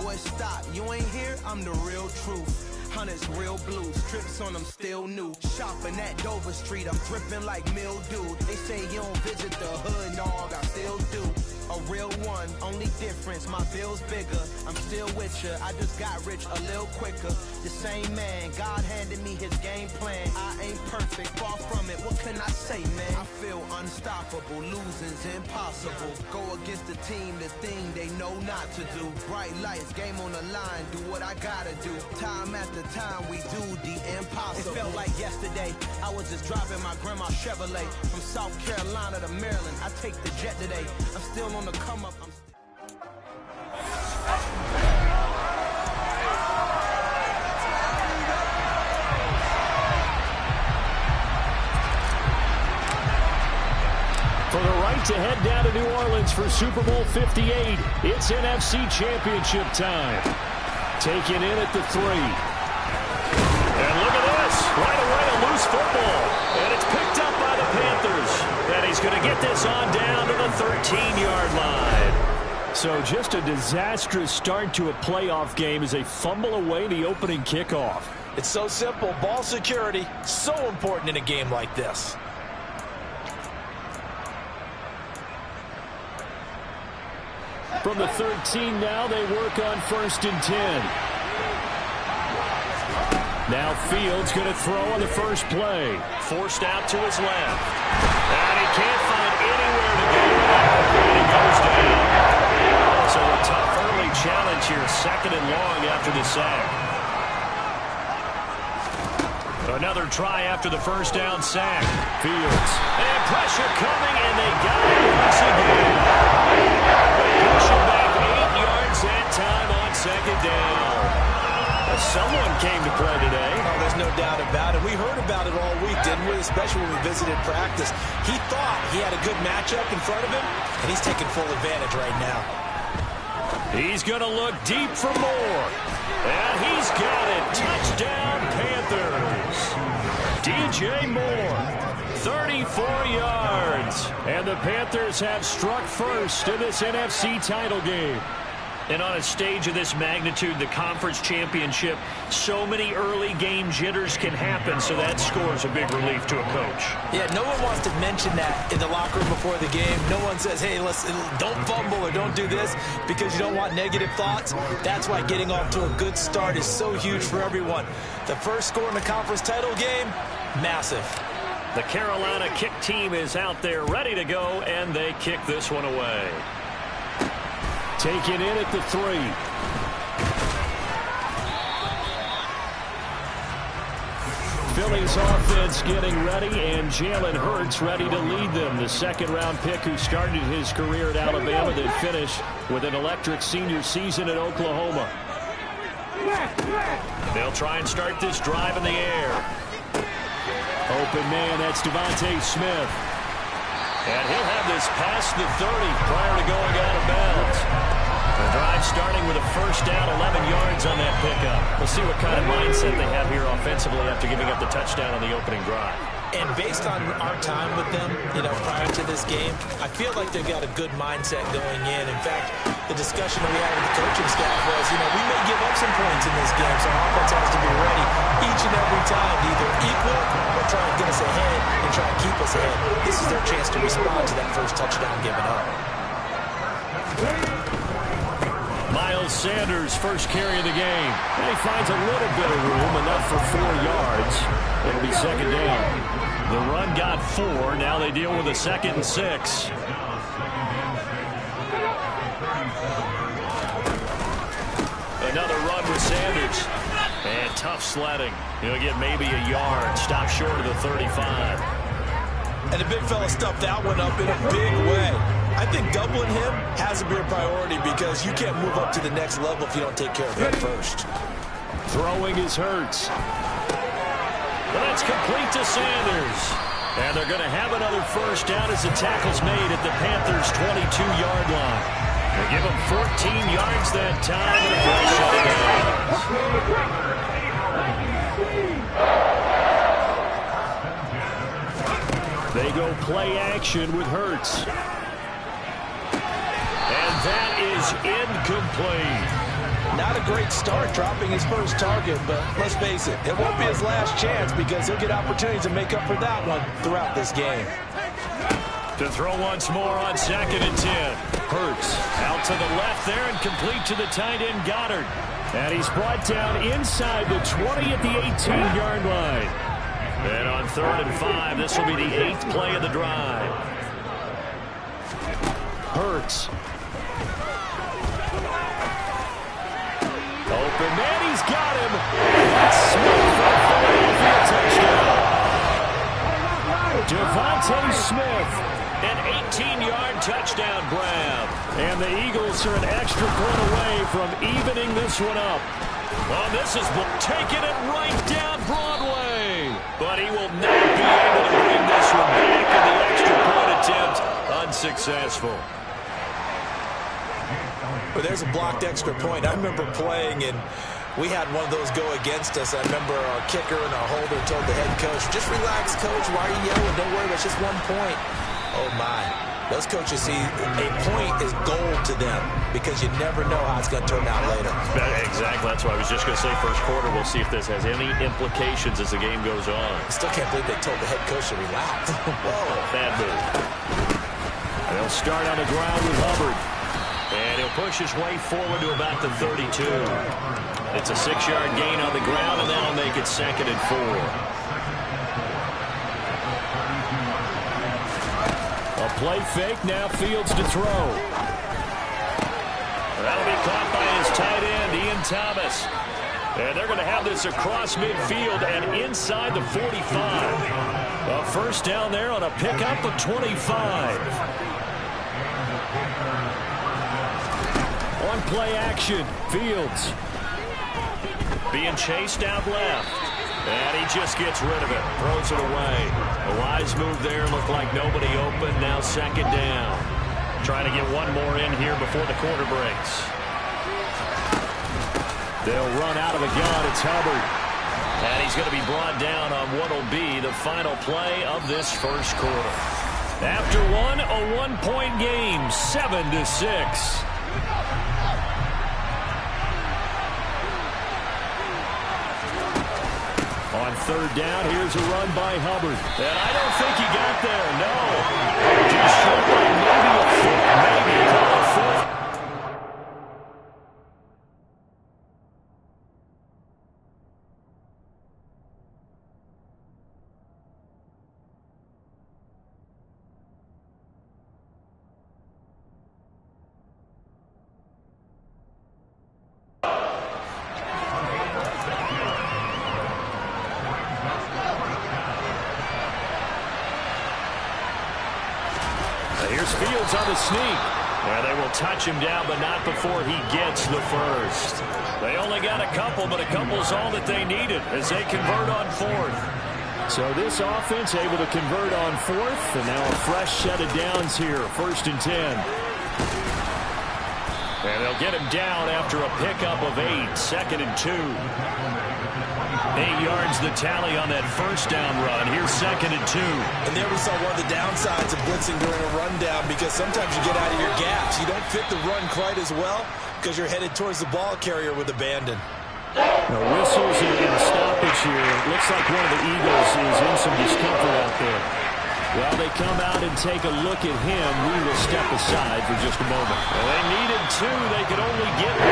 [SPEAKER 4] Boy, stop. You ain't here? I'm the real truth. Hunters real blue, strips on them still new. Shopping at Dover Street, I'm dripping like mildew. They say you don't visit the hood, dog, I still do. a real one. Only difference, my bill's bigger. I'm still with ya. I just got rich a little quicker. The same man, God handed me his game plan. I ain't perfect, far from it. What can I say, man? I feel unstoppable. Losing's impossible. Go against the team, the thing they know not to do. Bright lights, game on the line. Do what I gotta do. Time after time, we do the impossible. It felt like yesterday. I was just driving my grandma's Chevrolet from South Carolina to Maryland. I take the jet today. I'm still on the come up.
[SPEAKER 1] For the right to head down to New Orleans for Super Bowl 58, it's NFC Championship time. Taken in at the 3. And look at this. Right away, a loose football. And it's picked up by the Panthers. And he's going to get this on down to the 13-yard line. So just a disastrous start to a playoff game as they fumble away the opening kickoff.
[SPEAKER 2] It's so simple. Ball security, so important in a game like this.
[SPEAKER 1] From the 13 now, they work on 1st and 10. Now Fields going to throw on the first play. Forced out to his left. And he can't find anywhere to go. And he goes down. So a tough early challenge here, 2nd and long after the sack. Another try after the first down sack. Fields. And pressure coming, and they got it once again. Pushing back 8 yards that time on 2nd down. Someone came to play today.
[SPEAKER 2] Oh, there's no doubt about it. We heard about it all week, didn't we? Especially when we visited practice. He thought he had a good matchup in front of him, and he's taking full advantage right now.
[SPEAKER 1] He's going to look deep for more. And he's got it. Touchdown, Panthers. DJ Moore, 34 yards. And the Panthers have struck first in this NFC title game. And on a stage of this magnitude, the conference championship, so many early game jitters can happen, so that scores a big relief to a coach.
[SPEAKER 2] Yeah, no one wants to mention that in the locker room before the game. No one says, hey, listen, don't fumble or don't do this because you don't want negative thoughts. That's why getting off to a good start is so huge for everyone. The first score in the conference title game, massive.
[SPEAKER 1] The Carolina kick team is out there ready to go, and they kick this one away. Taken in at the 3. Philly's offense getting ready, and Jalen Hurts ready to lead them. The 2nd-round pick who started his career at Alabama, then finished with an electric senior season at Oklahoma. They'll try and start this drive in the air. Open man, that's Devontae Smith. And he'll have this past the 30 prior to going out of bounds. The drive starting with a first down, 11 yards on that pickup. We'll see what kind of mindset they have here offensively after giving up the touchdown on the opening drive.
[SPEAKER 2] And based on our time with them, prior to this game, I feel like they've got a good mindset going in. In fact, the discussion that we had with the coaching staff was, we may give up some points in this game, so our offense has to be ready each and every time to either equal or try and get us ahead and try and keep us ahead. This is their chance to respond to that first touchdown given up.
[SPEAKER 1] Miles Sanders, first carry of the game. And he finds a little bit of room, enough for 4 yards. It'll be 2nd down. The run got 4. Now they deal with a 2nd and 6. Another run with Sanders. And tough sledding. He'll get maybe a yard. Stop short of the 35.
[SPEAKER 2] And the big fella stuffed that one up in a big way. I think doubling him has to be a priority because you can't move up to the next level if you don't take care of him first.
[SPEAKER 1] Throwing is Hurts. But that's complete to Sanders. And they're going to have another first down as the tackle's made at the Panthers' 22-yard line. They give them 14 yards that time and a fresh They go play action with Hurts. And that is incomplete.
[SPEAKER 2] Not a great start dropping his first target, but let's face it, it won't be his last chance because he'll get opportunities to make up for that one throughout this game.
[SPEAKER 3] To throw once more on 2nd and 10. Hurts out to the left there and complete to the tight end Goddard.
[SPEAKER 1] And he's brought down inside the 20 at the 18-yard line.
[SPEAKER 3] And on 3rd and 5, this will be the 8th play of the drive.
[SPEAKER 1] Hurts.
[SPEAKER 3] Open man, he's got him. Smith for a Philadelphia touchdown.
[SPEAKER 1] Devontae Smith.
[SPEAKER 3] An 18-yard touchdown grab.
[SPEAKER 1] And the Eagles are an extra point away from evening this one up.
[SPEAKER 3] Well, this is taking it right down Broadway. But he will not be able to bring this one back in the extra point attempt. Unsuccessful.
[SPEAKER 2] But there's a blocked extra point. I remember playing, and we had one of those go against us. I remember our kicker and our holder told the head coach, just relax, coach. Why are you yelling? Don't worry, that's just 1 point. Oh, my. Those coaches see a point is gold to them because you never know how it's going to turn out later.
[SPEAKER 3] Exactly. That's why I was just going to say first quarter. We'll see if this has any implications as the game goes on.
[SPEAKER 2] I still can't believe they told the head coach to relax.
[SPEAKER 3] Whoa. Bad move.
[SPEAKER 1] And they'll start on the ground with Hubbard.
[SPEAKER 3] And he'll push his way forward to about the 32. It's a 6-yard gain on the ground, and that'll make it 2nd and 4.
[SPEAKER 1] A play fake, now Fields to throw.
[SPEAKER 3] That'll be caught by his tight end, Ian Thomas. And they're going to have this across midfield and inside the 45. A first down there on a pickup of 25.
[SPEAKER 1] On play action, Fields.
[SPEAKER 3] Being chased out left. And he just gets rid of it. Throws it away. A wise move there. Looked like nobody open. Now 2nd down. Trying to get one more in here before the quarter breaks.
[SPEAKER 1] They'll run out of the gun. It's Hubbard.
[SPEAKER 3] And he's going to be brought down on what will be the final play of this first quarter.
[SPEAKER 1] After one, a 1-point game, 7-6. On 3rd down, here's a run by Hubbard.
[SPEAKER 3] And I don't think he got there, no. Just short by maybe a foot, maybe. Call it 4th.
[SPEAKER 1] Here's Fields on the sneak.
[SPEAKER 3] Well, they will touch him down, but not before he gets the first. They only got a couple, but a couple's all that they needed as they convert on 4th.
[SPEAKER 1] So this offense able to convert on 4th, and now a fresh set of downs here, 1st and 10.
[SPEAKER 3] And they'll get him down after a pickup of 8, 2nd and 2. 8 yards the tally on that first down run. Here's 2nd and 2.
[SPEAKER 2] And there we saw one of the downsides of blitzing during a rundown because sometimes you get out of your gaps. You don't fit the run quite as well because you're headed towards the ball carrier with abandon.
[SPEAKER 1] No whistles and a stoppage here. It looks like one of the Eagles is in some discomfort out there. While they come out and take a look at him, we will step aside for just a moment.
[SPEAKER 3] Well, they needed 2. They could only get 1.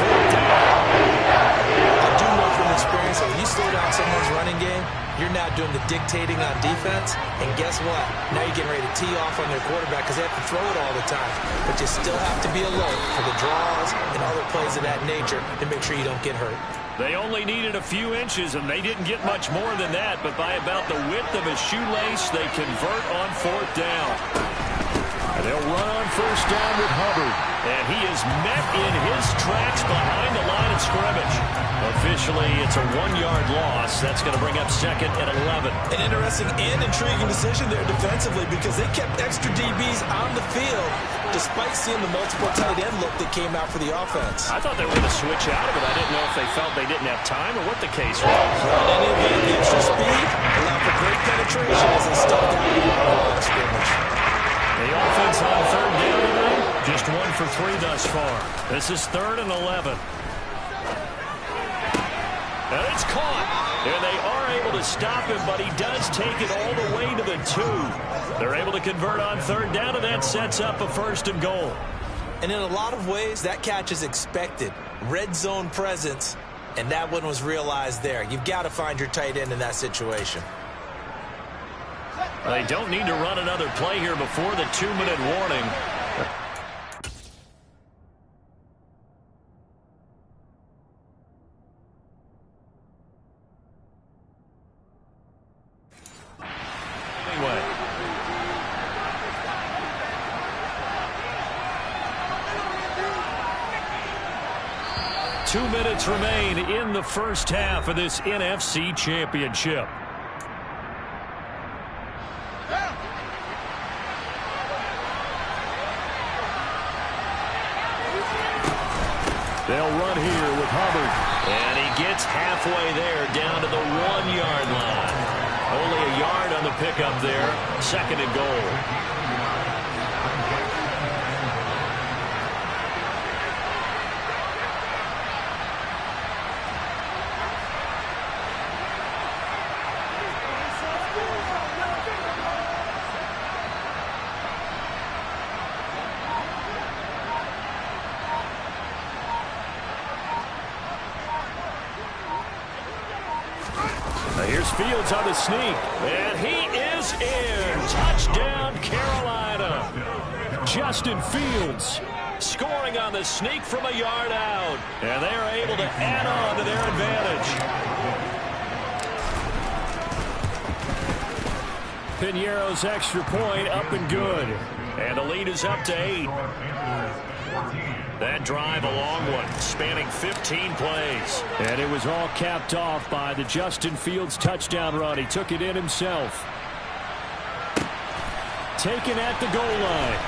[SPEAKER 3] 4th down.
[SPEAKER 2] I do know from experience that when you slow down someone's running game, you're now doing the dictating on defense. And guess what? Now you're getting ready to tee off on their quarterback because they have to throw it all the time. But you still have to be alert for the draws and other plays of that nature to make sure you don't get hurt.
[SPEAKER 3] They only needed a few inches, and they didn't get much more than that. But by about the width of a shoelace, they convert on 4th down.
[SPEAKER 1] And they'll run on 1st down with Hubbard.
[SPEAKER 3] And he is met in his tracks behind the line of scrimmage. Officially, it's a 1-yard loss. That's going to bring up 2nd and 11.
[SPEAKER 2] An interesting and intriguing decision there defensively because they kept extra DBs on the field despite seeing the multiple tight end look that came out for the offense.
[SPEAKER 3] I thought they were going to switch out of it. I didn't know if they felt they didn't have time or what the case was.
[SPEAKER 2] In any event, the extra speed allowed for great penetration as they stuck down the line of scrimmage.
[SPEAKER 3] The offense on 3rd down tonight, just 1 for 3 thus far. This is 3rd and 11. And it's caught. And they are able to stop him, but he does take it all the way to the 2. They're able to convert on third down, and that sets up a 1st and goal.
[SPEAKER 2] And in a lot of ways, that catch is expected. Red zone presence, and that one was realized there. You've got to find your tight end in that situation.
[SPEAKER 3] They don't need to run another play here before the 2-minute warning. Anyway. 2 minutes remain in the first half of this NFC Championship. They'll run here with Hubbard. And he gets halfway there down to the 1-yard line. Only a yard on the pickup there. 2nd and goal. Here's Fields on the sneak, and he is in. Touchdown, Carolina. Justin Fields scoring on the sneak from a yard out, and they're able to add on to their advantage. Piñeiro's extra point up and good, and the lead is up to 8. That drive, a long one, spanning 15 plays. And it was all capped off by the Justin Fields touchdown run. He took it in himself. Taken at the goal line.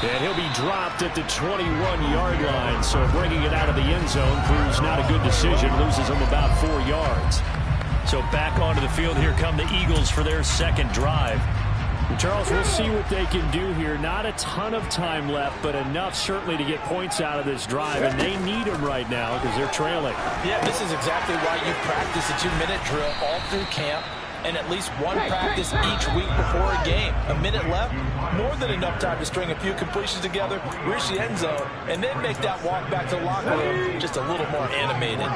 [SPEAKER 3] And he'll be dropped at the 21-yard line. So bringing it out of the end zone proves not a good decision. Loses him about 4 yards. So back onto the field, here come the Eagles for their 2nd drive. Charles, we'll see what they can do here. Not a ton of time left, but enough certainly to get points out of this drive, and they need them right now because they're trailing.
[SPEAKER 2] Yeah, this is exactly why you practice a 2-minute drill all through camp and at least one practice each week before a game. A minute left, more than enough time to string a few completions together, reach the end zone, and then make that walk back to the locker room just a little more animated.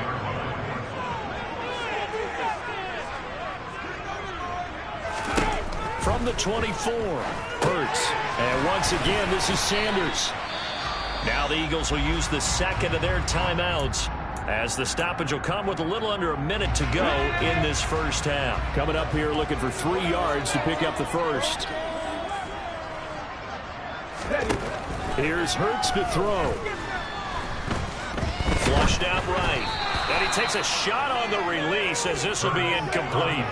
[SPEAKER 3] From the 24, Hurts. And once again, this is Sanders. Now the Eagles will use the 2nd of their timeouts as the stoppage will come with a little under a minute to go in this first half. Coming up here looking for 3 yards to pick up the 1st. Here's Hurts to throw. Flushed out right. And he takes a shot on the release as this will be incomplete.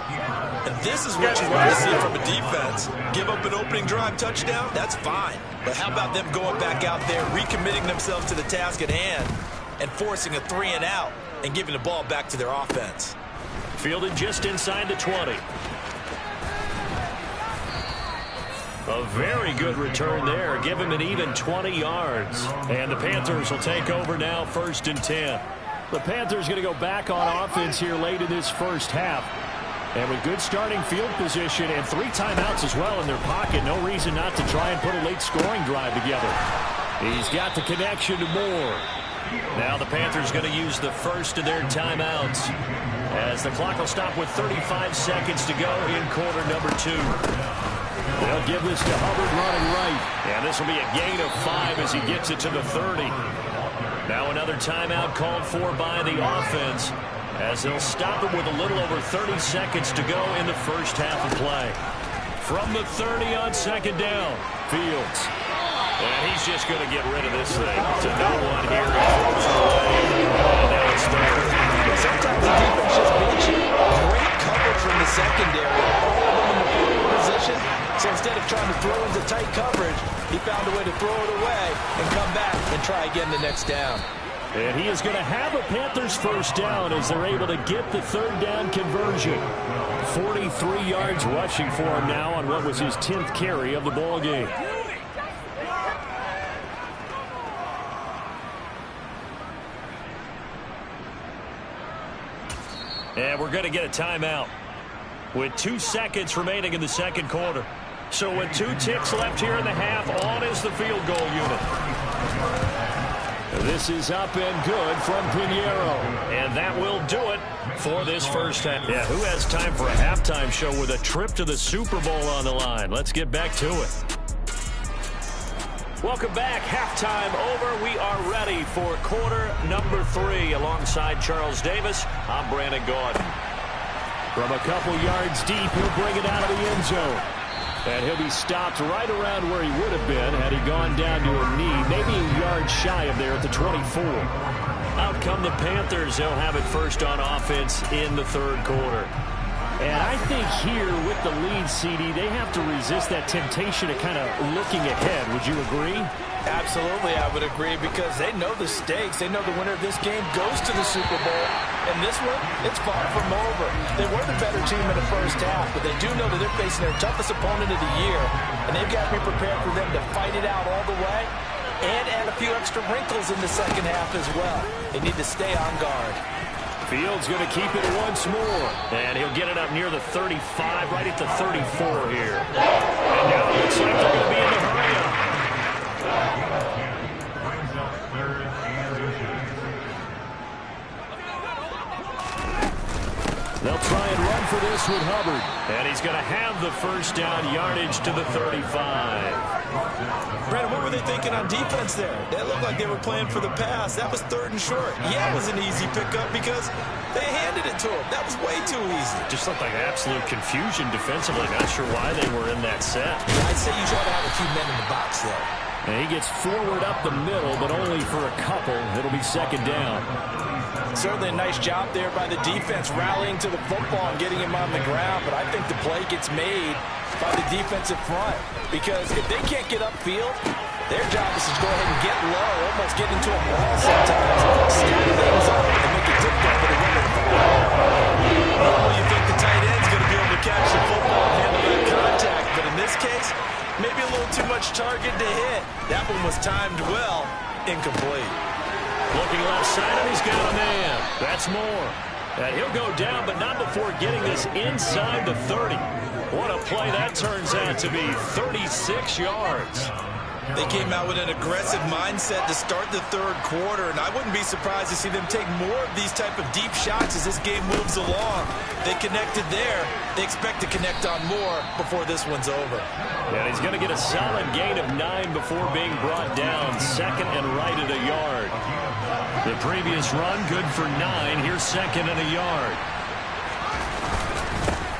[SPEAKER 2] And this is what you want to see from a defense. Give up an opening drive touchdown, that's fine. But how about them going back out there, recommitting themselves to the task at hand, and forcing a 3-and-out and giving the ball back to their offense.
[SPEAKER 3] Fielded just inside the 20. A very good return there. Give him an even 20 yards. And the Panthers will take over now, 1st and 10. The Panthers going to go back on offense here late in this first half. And with good starting field position and 3 timeouts as well in their pocket, no reason not to try and put a late scoring drive together. He's got the connection to Moore. Now the Panthers going to use the 1st of their timeouts as the clock will stop with 35 seconds to go in quarter number 2. They'll give this to Hubbard running right. And this will be a gain of 5 as he gets it to the 30. Now another timeout called for by the offense as they'll stop it with a little over 30 seconds to go in the first half of play. From the 30 on 2nd down, Fields. And he's just going to get rid of this thing to no one here. And now it's 3rd.
[SPEAKER 2] Sometimes the defense just beats you. Great coverage from the secondary. All of them in the field position. So instead of trying to throw into tight coverage, he found a way to throw it away and come back and try again the next down.
[SPEAKER 3] And he is going to have a Panthers 1st down as they're able to get the 3rd down conversion. 43 yards rushing for him now on what was his 10th carry of the ball game. And we're going to get a timeout with 2 seconds remaining in the second quarter. So with 2 ticks left here in the half, on is the field goal unit.
[SPEAKER 1] This is up and good from Piñeiro.
[SPEAKER 3] And that will do it for this first half. Yeah, who has time for a halftime show with a trip to the Super Bowl on the line? Let's get back to it. Welcome back. Halftime over. We are ready for quarter number 3. Alongside Charles Davis, I'm Brandon Gaudin.
[SPEAKER 1] From a couple yards deep, he'll bring it out of the end zone. And he'll be stopped right around where he would have been had he gone down to a knee, maybe a yard shy of there at the 24.
[SPEAKER 3] Out come the Panthers. They'll have it first on offense in the third quarter.
[SPEAKER 1] And I think here with the lead, CD, they have to resist that temptation of kind of looking ahead. Would you agree?
[SPEAKER 2] Absolutely, I would agree, because they know the stakes. They know the winner of this game goes to the Super Bowl. And this one, it's far from over. They were the better team in the first half, but they do know that they're facing their toughest opponent of the year. And they've got to be prepared for them to fight it out all the way and add a few extra wrinkles in the second half as well. They need to stay on guard.
[SPEAKER 1] Field's going to keep it once more.
[SPEAKER 3] And he'll get it up near the 35, right at the 34 here. And now it looks like they're going to be in the hurry up.
[SPEAKER 1] They'll try and run for this with Hubbard.
[SPEAKER 3] And he's going to have the first down yardage to the 35.
[SPEAKER 2] Brandon, what were they thinking on defense there? That looked like they were playing for the pass. That was 3rd and short. Yeah, it was an easy pickup because they handed it to him. That was way too easy.
[SPEAKER 3] Just looked like absolute confusion defensively. Not sure why they were in that set.
[SPEAKER 2] I'd say you try to have a few men in the box there.
[SPEAKER 1] And he gets forward up the middle, but only for a couple. It'll be second down.
[SPEAKER 2] Certainly a nice job there by the defense rallying to the football and getting him on the ground, but I think the play gets made by the defensive front, because if they can't get upfield, their job is to go ahead and get low, almost get into a wall sometimes, stack things up, and make it difficult for the running back. Normally you think the tight end's going to be able to catch the football and handle that contact, but in this case, maybe a little too much target to hit. That one was timed well, incomplete.
[SPEAKER 3] Looking left side, and he's got a man. That's Moore. And he'll go down, but not before getting this inside the 30. What a play that turns out to be, 36 yards.
[SPEAKER 2] They came out with an aggressive mindset to start the third quarter, and I wouldn't be surprised to see them take more of these type of deep shots as this game moves along. They connected there. They expect to connect on more before this one's over.
[SPEAKER 3] And he's going to get a solid gain of 9 before being brought down, second and right at a yard. The previous run, good for 9. Here's second and a yard.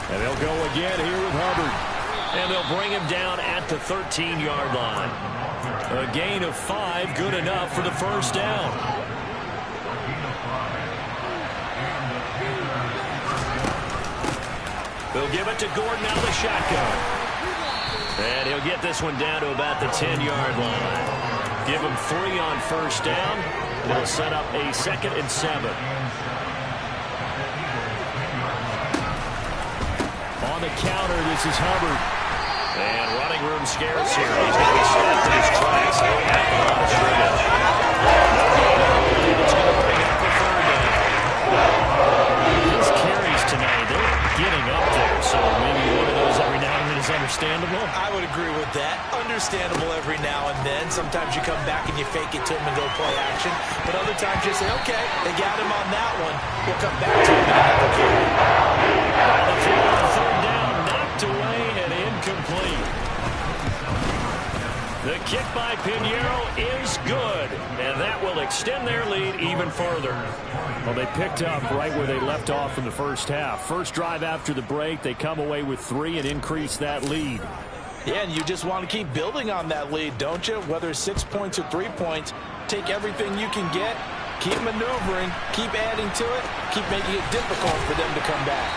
[SPEAKER 1] And they'll go again here with Hubbard.
[SPEAKER 3] And they'll bring him down at the 13-yard line. A gain of 5, good enough for the first down. They'll give it to Gordon out of the shotgun. And he'll get this one down to about the 10-yard line. Give him 3 on first down. They'll set up a 2nd and 7.
[SPEAKER 1] On the counter, this is Hubbard.
[SPEAKER 3] And running room scarce here. He's going to be stopped in his tracks. He'll have to run a scrimmage. It's going to bring up the 3rd down.
[SPEAKER 1] His carries tonight, they're getting up there. So maybe one of those every now and then is understandable.
[SPEAKER 2] I would agree with that. Understandable every now and then. Sometimes you come back and you fake it to him and go play action. But other times you say, okay, they got him on that one. We'll come back to him.
[SPEAKER 3] The throw on 3rd down, knocked away and incomplete. The kick by Piñeiro is good, and that will extend their lead even further.
[SPEAKER 1] Well, they picked up right where they left off in the first half. First drive after the break, they come away with 3 and increase that lead.
[SPEAKER 2] Yeah, and you just want to keep building on that lead, don't you? Whether it's 6 points or 3 points, take everything you can get, keep maneuvering, keep adding to it, keep making it difficult for them to come back.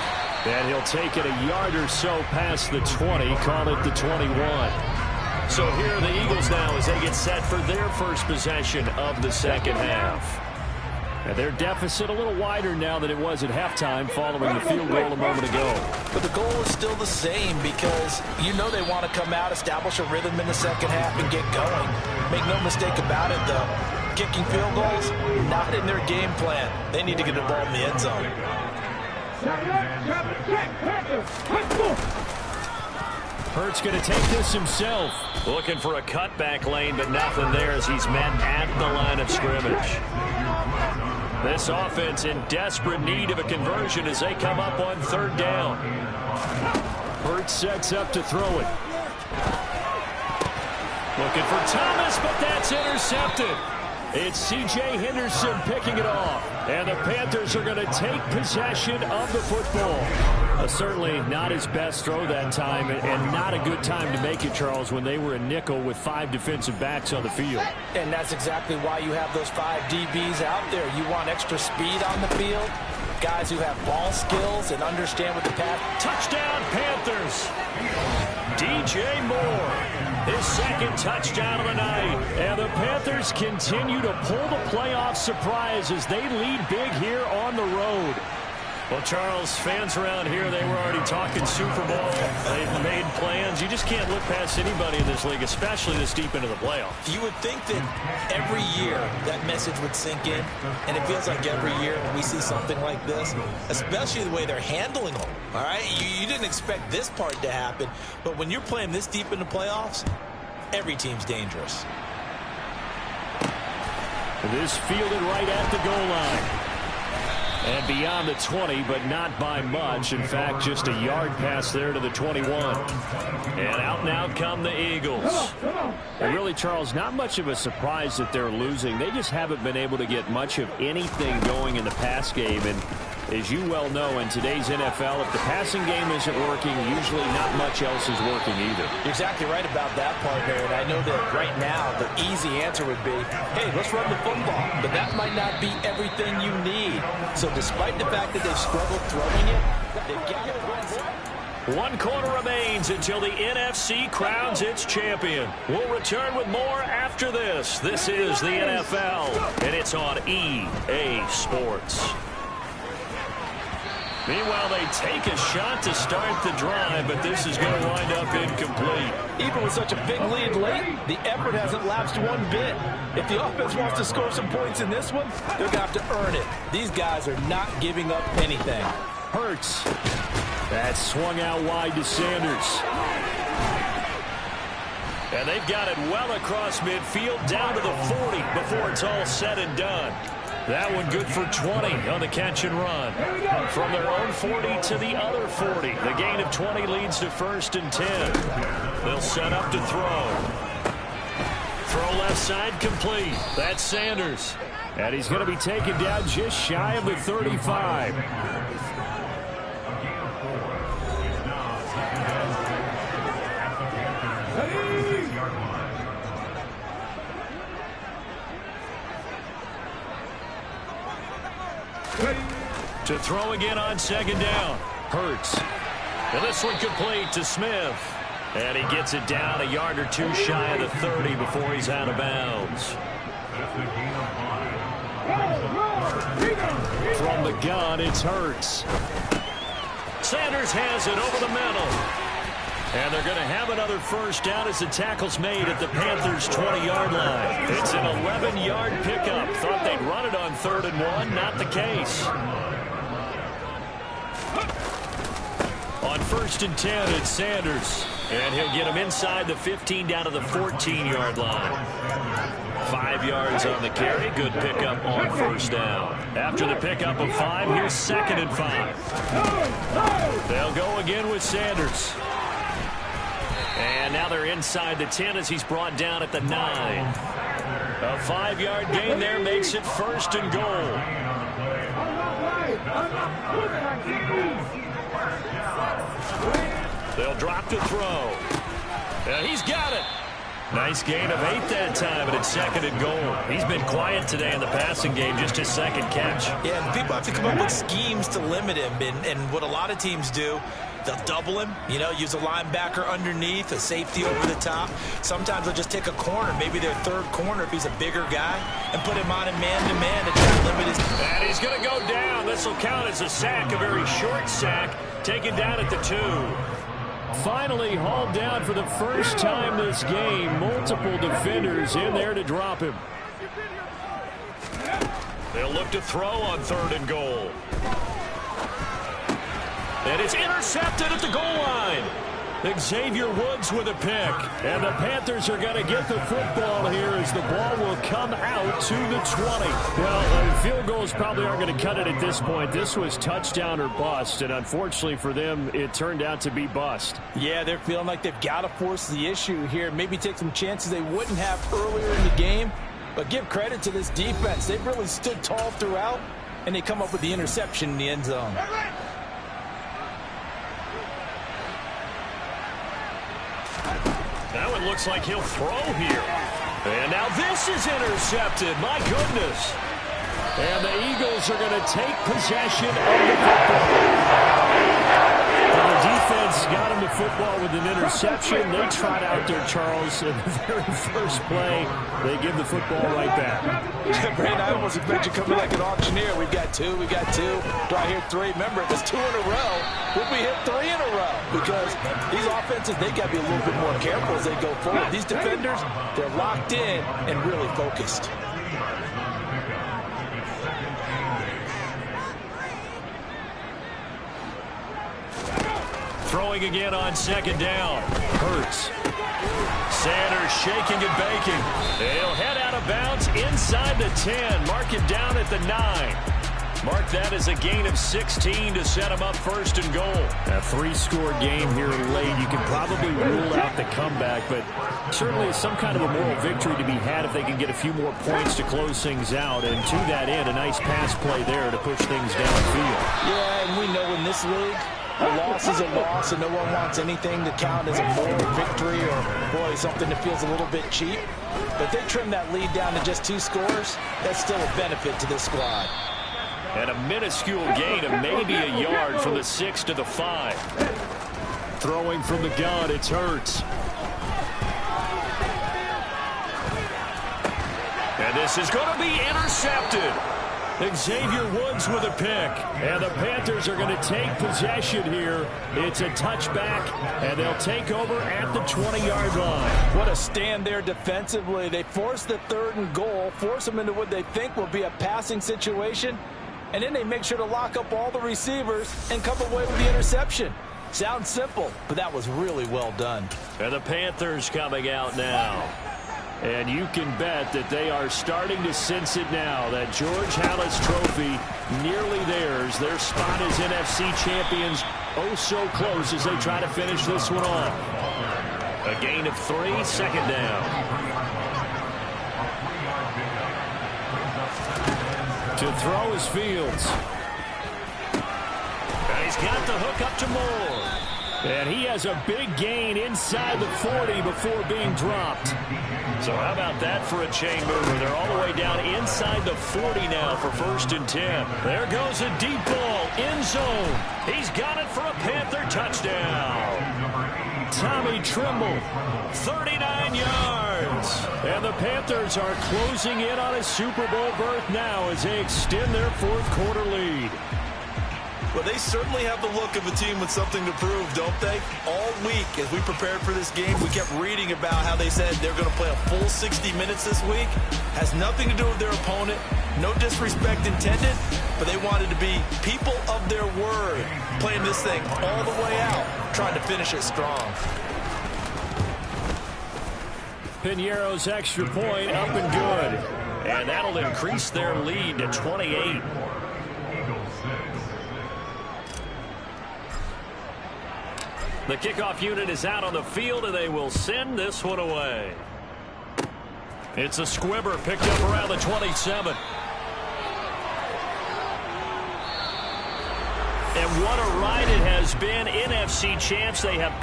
[SPEAKER 1] And he'll take it a yard or so past the 20, call it the 21.
[SPEAKER 3] So here are the Eagles now as they get set for their first possession of the second half.
[SPEAKER 1] And their deficit a little wider now than it was at halftime following the field goal a moment ago.
[SPEAKER 2] But the goal is still the same, because you know they want to come out, establish a rhythm in the second half, and get going. Make no mistake about it, though. Kicking field goals, not in their game plan. They need to get the ball in the end zone.
[SPEAKER 1] Hurts going to take this himself.
[SPEAKER 3] Looking for a cutback lane, but nothing there as he's met at the line of scrimmage. This offense in desperate need of a conversion as they come up on 3rd down.
[SPEAKER 1] Hurts sets up to throw it. Looking for Thomas, but that's intercepted. It's C.J. Henderson picking it off. And the Panthers are going to take possession of the football. Certainly not his best throw that time, and not a good time to make it, Charles, when they were a nickel with 5 defensive backs on the field.
[SPEAKER 2] And that's exactly why you have those 5 DBs out there. You want extra speed on the field, guys who have ball skills and understand what the pass.
[SPEAKER 3] Touchdown, Panthers! DJ Moore, his 2nd touchdown of the night.
[SPEAKER 1] And the Panthers continue to pull the playoff surprise as they lead big here on the road.
[SPEAKER 3] Well, Charles, fans around here, they were already talking Super Bowl. They've made plans. You just can't look past anybody in this league, especially this deep into the playoffs.
[SPEAKER 2] You would think that every year that message would sink in, and it feels like every year we see something like this, especially the way they're handling them. All right, you didn't expect this part to happen, but when you're playing this deep in the playoffs, every team's dangerous.
[SPEAKER 1] This fielded right at the goal line. And beyond the 20, but not by much. In fact, just a yard pass there to the 21.
[SPEAKER 3] And out come the Eagles.
[SPEAKER 1] And really, Charles, not much of a surprise that they're losing. They just haven't been able to get much of anything going in the pass game. And as you well know, in today's NFL, if the passing game isn't working, usually not much else is working either.
[SPEAKER 2] You're exactly right about that part, Barry. And I know that right now the easy answer would be, hey, let's run the football. But that might not be everything you need. So despite the fact that they've struggled throwing it, they've got to run.
[SPEAKER 3] 1 quarter remains until the NFC crowns its champion. We'll return with more after this. This is the NFL, and it's on EA Sports. Meanwhile, they take a shot to start the drive, but this is going to wind up incomplete.
[SPEAKER 2] Even with such a big lead late, the effort hasn't lapsed one bit. If the offense wants to score some points in this one, they're going to have to earn it. These guys are not giving up anything.
[SPEAKER 1] Hurts. That swung out wide to Sanders.
[SPEAKER 3] And they've got it well across midfield down to the 40 before it's all said and done. That one good for 20 on the catch and run. From their own 40 to the other 40. The gain of 20 leads to 1st and 10. They'll set up to throw. Throw left side complete. That's Sanders.
[SPEAKER 1] And he's going to be taken down just shy of the 35.
[SPEAKER 3] To throw again on 2nd down.
[SPEAKER 1] Hurts.
[SPEAKER 3] And this one complete to Smith. And he gets it down a yard or 2 shy of the 30 before he's out of bounds.
[SPEAKER 1] From the gun, it's Hurts.
[SPEAKER 3] Sanders has it over the middle. And they're going to have another 1st down as the tackle's made at the Panthers' 20-yard line. It's an 11-yard pickup. Thought they'd run it on 3rd and 1. Not the case. On 1st and 10, it's Sanders. And he'll get him inside the 15 down to the 14-yard line. 5 yards on the carry. Good pickup on 1st down. After the pickup of 5, here's 2nd and 5. They'll go again with Sanders. And now they're inside the 10 as he's brought down at the 9. A 5-yard gain there makes it 1st and goal. They'll drop to throw. And he's got it. Nice gain of 8 that time, and it's 2nd and goal. He's been quiet today in the passing game, just his 2nd catch.
[SPEAKER 2] Yeah, and people have to come up with schemes to limit him, and what a lot of teams do, they'll double him, use a linebacker underneath, a safety over the top. Sometimes they'll just take a corner, maybe their 3rd corner if he's a bigger guy, and put him on a man-to-man to try to limit his...
[SPEAKER 3] And he's going to go down. This will count as a sack, a very short sack, taken down at the 2.
[SPEAKER 1] Finally hauled down for the first time this game. Multiple defenders in there to drop him.
[SPEAKER 3] They'll look to throw on 3rd and goal. And it's intercepted at the goal line. Xavier Woods with a pick. And the Panthers are going to get the football here as the ball will come out to the 20. Well, field goals probably aren't going to cut it at this point. This was touchdown or bust, and unfortunately for them, it turned out to be bust.
[SPEAKER 2] Yeah, they're feeling like they've got to force the issue here. Maybe take some chances they wouldn't have earlier in the game. But give credit to this defense. They've really stood tall throughout, and they come up with the interception in the end zone.
[SPEAKER 3] Now it looks like he'll throw here. And now this is intercepted. My goodness. And the Eagles are going to take possession of the football. And the defense got him the football with an interception. They trot out there, Charles, in the very first play. They give the football right back.
[SPEAKER 2] Brandon, I almost expect you coming like an auctioneer. We've got two. Do I hear three? Remember, it was 2 in a row. Would we hit 3 in a row? Because these offenses, they got to be a little bit more careful as they go forward. These defenders, they're locked in and really focused.
[SPEAKER 3] Throwing again on second down. Hurts. Sanders shaking and baking. He'll head out of bounds inside the 10. Mark it down at the 9. Mark that as a gain of 16 to set him up first and goal.
[SPEAKER 1] A 3-score game here late. You can probably rule out the comeback, but certainly some kind of a moral victory to be had if they can get a few more points to close things out. And to that end, a nice pass play there to push things downfield.
[SPEAKER 2] Yeah, and we know in this league, a loss is a loss, and no one wants anything to count as a moral victory or, boy, something that feels a little bit cheap. But they trim that lead down to just 2 scores. That's still a benefit to this squad.
[SPEAKER 3] And a minuscule gain of maybe a yard from the 6 to the 5.
[SPEAKER 1] Throwing from the gun, it's Hurts.
[SPEAKER 3] And this is going to be intercepted. Xavier Woods with a pick. And the Panthers are going to take possession here. It's a touchback, and they'll take over at the 20-yard line.
[SPEAKER 2] What a stand there defensively. They force the 3rd and goal, force them into what they think will be a passing situation, and then they make sure to lock up all the receivers and come away with the interception. Sounds simple, but that was really well done.
[SPEAKER 3] And the Panthers coming out now.
[SPEAKER 1] And you can bet that they are starting to sense it now. That George Halas trophy nearly theirs. Their spot as NFC champions oh so close as they try to finish this one off.
[SPEAKER 3] A gain of 3, second down.
[SPEAKER 1] To throw is Fields.
[SPEAKER 3] And he's got the hook up to Moore.
[SPEAKER 1] And he has a big gain inside the 40 before being dropped.
[SPEAKER 3] So how about that for a chain mover? They're all the way down inside the 40 now for 1st and 10. There goes a deep ball, end zone. He's got it for a Panther touchdown.
[SPEAKER 1] Tommy Tremble,
[SPEAKER 3] 39 yards.
[SPEAKER 1] And the Panthers are closing in on a Super Bowl berth now as they extend their 4th quarter lead.
[SPEAKER 2] Well, they certainly have the look of a team with something to prove, don't they? All week, as we prepared for this game, we kept reading about how they said they're going to play a full 60 minutes this week. Has nothing to do with their opponent. No disrespect intended, but they wanted to be people of their word, playing this thing all the way out, trying to finish it strong.
[SPEAKER 1] Piñeiro's extra point up and good.
[SPEAKER 3] And that'll increase their lead to 28. The kickoff unit is out on the field, and they will send this one away. It's a squibber picked up around the 27. And what a ride it has been. NFC champs, they have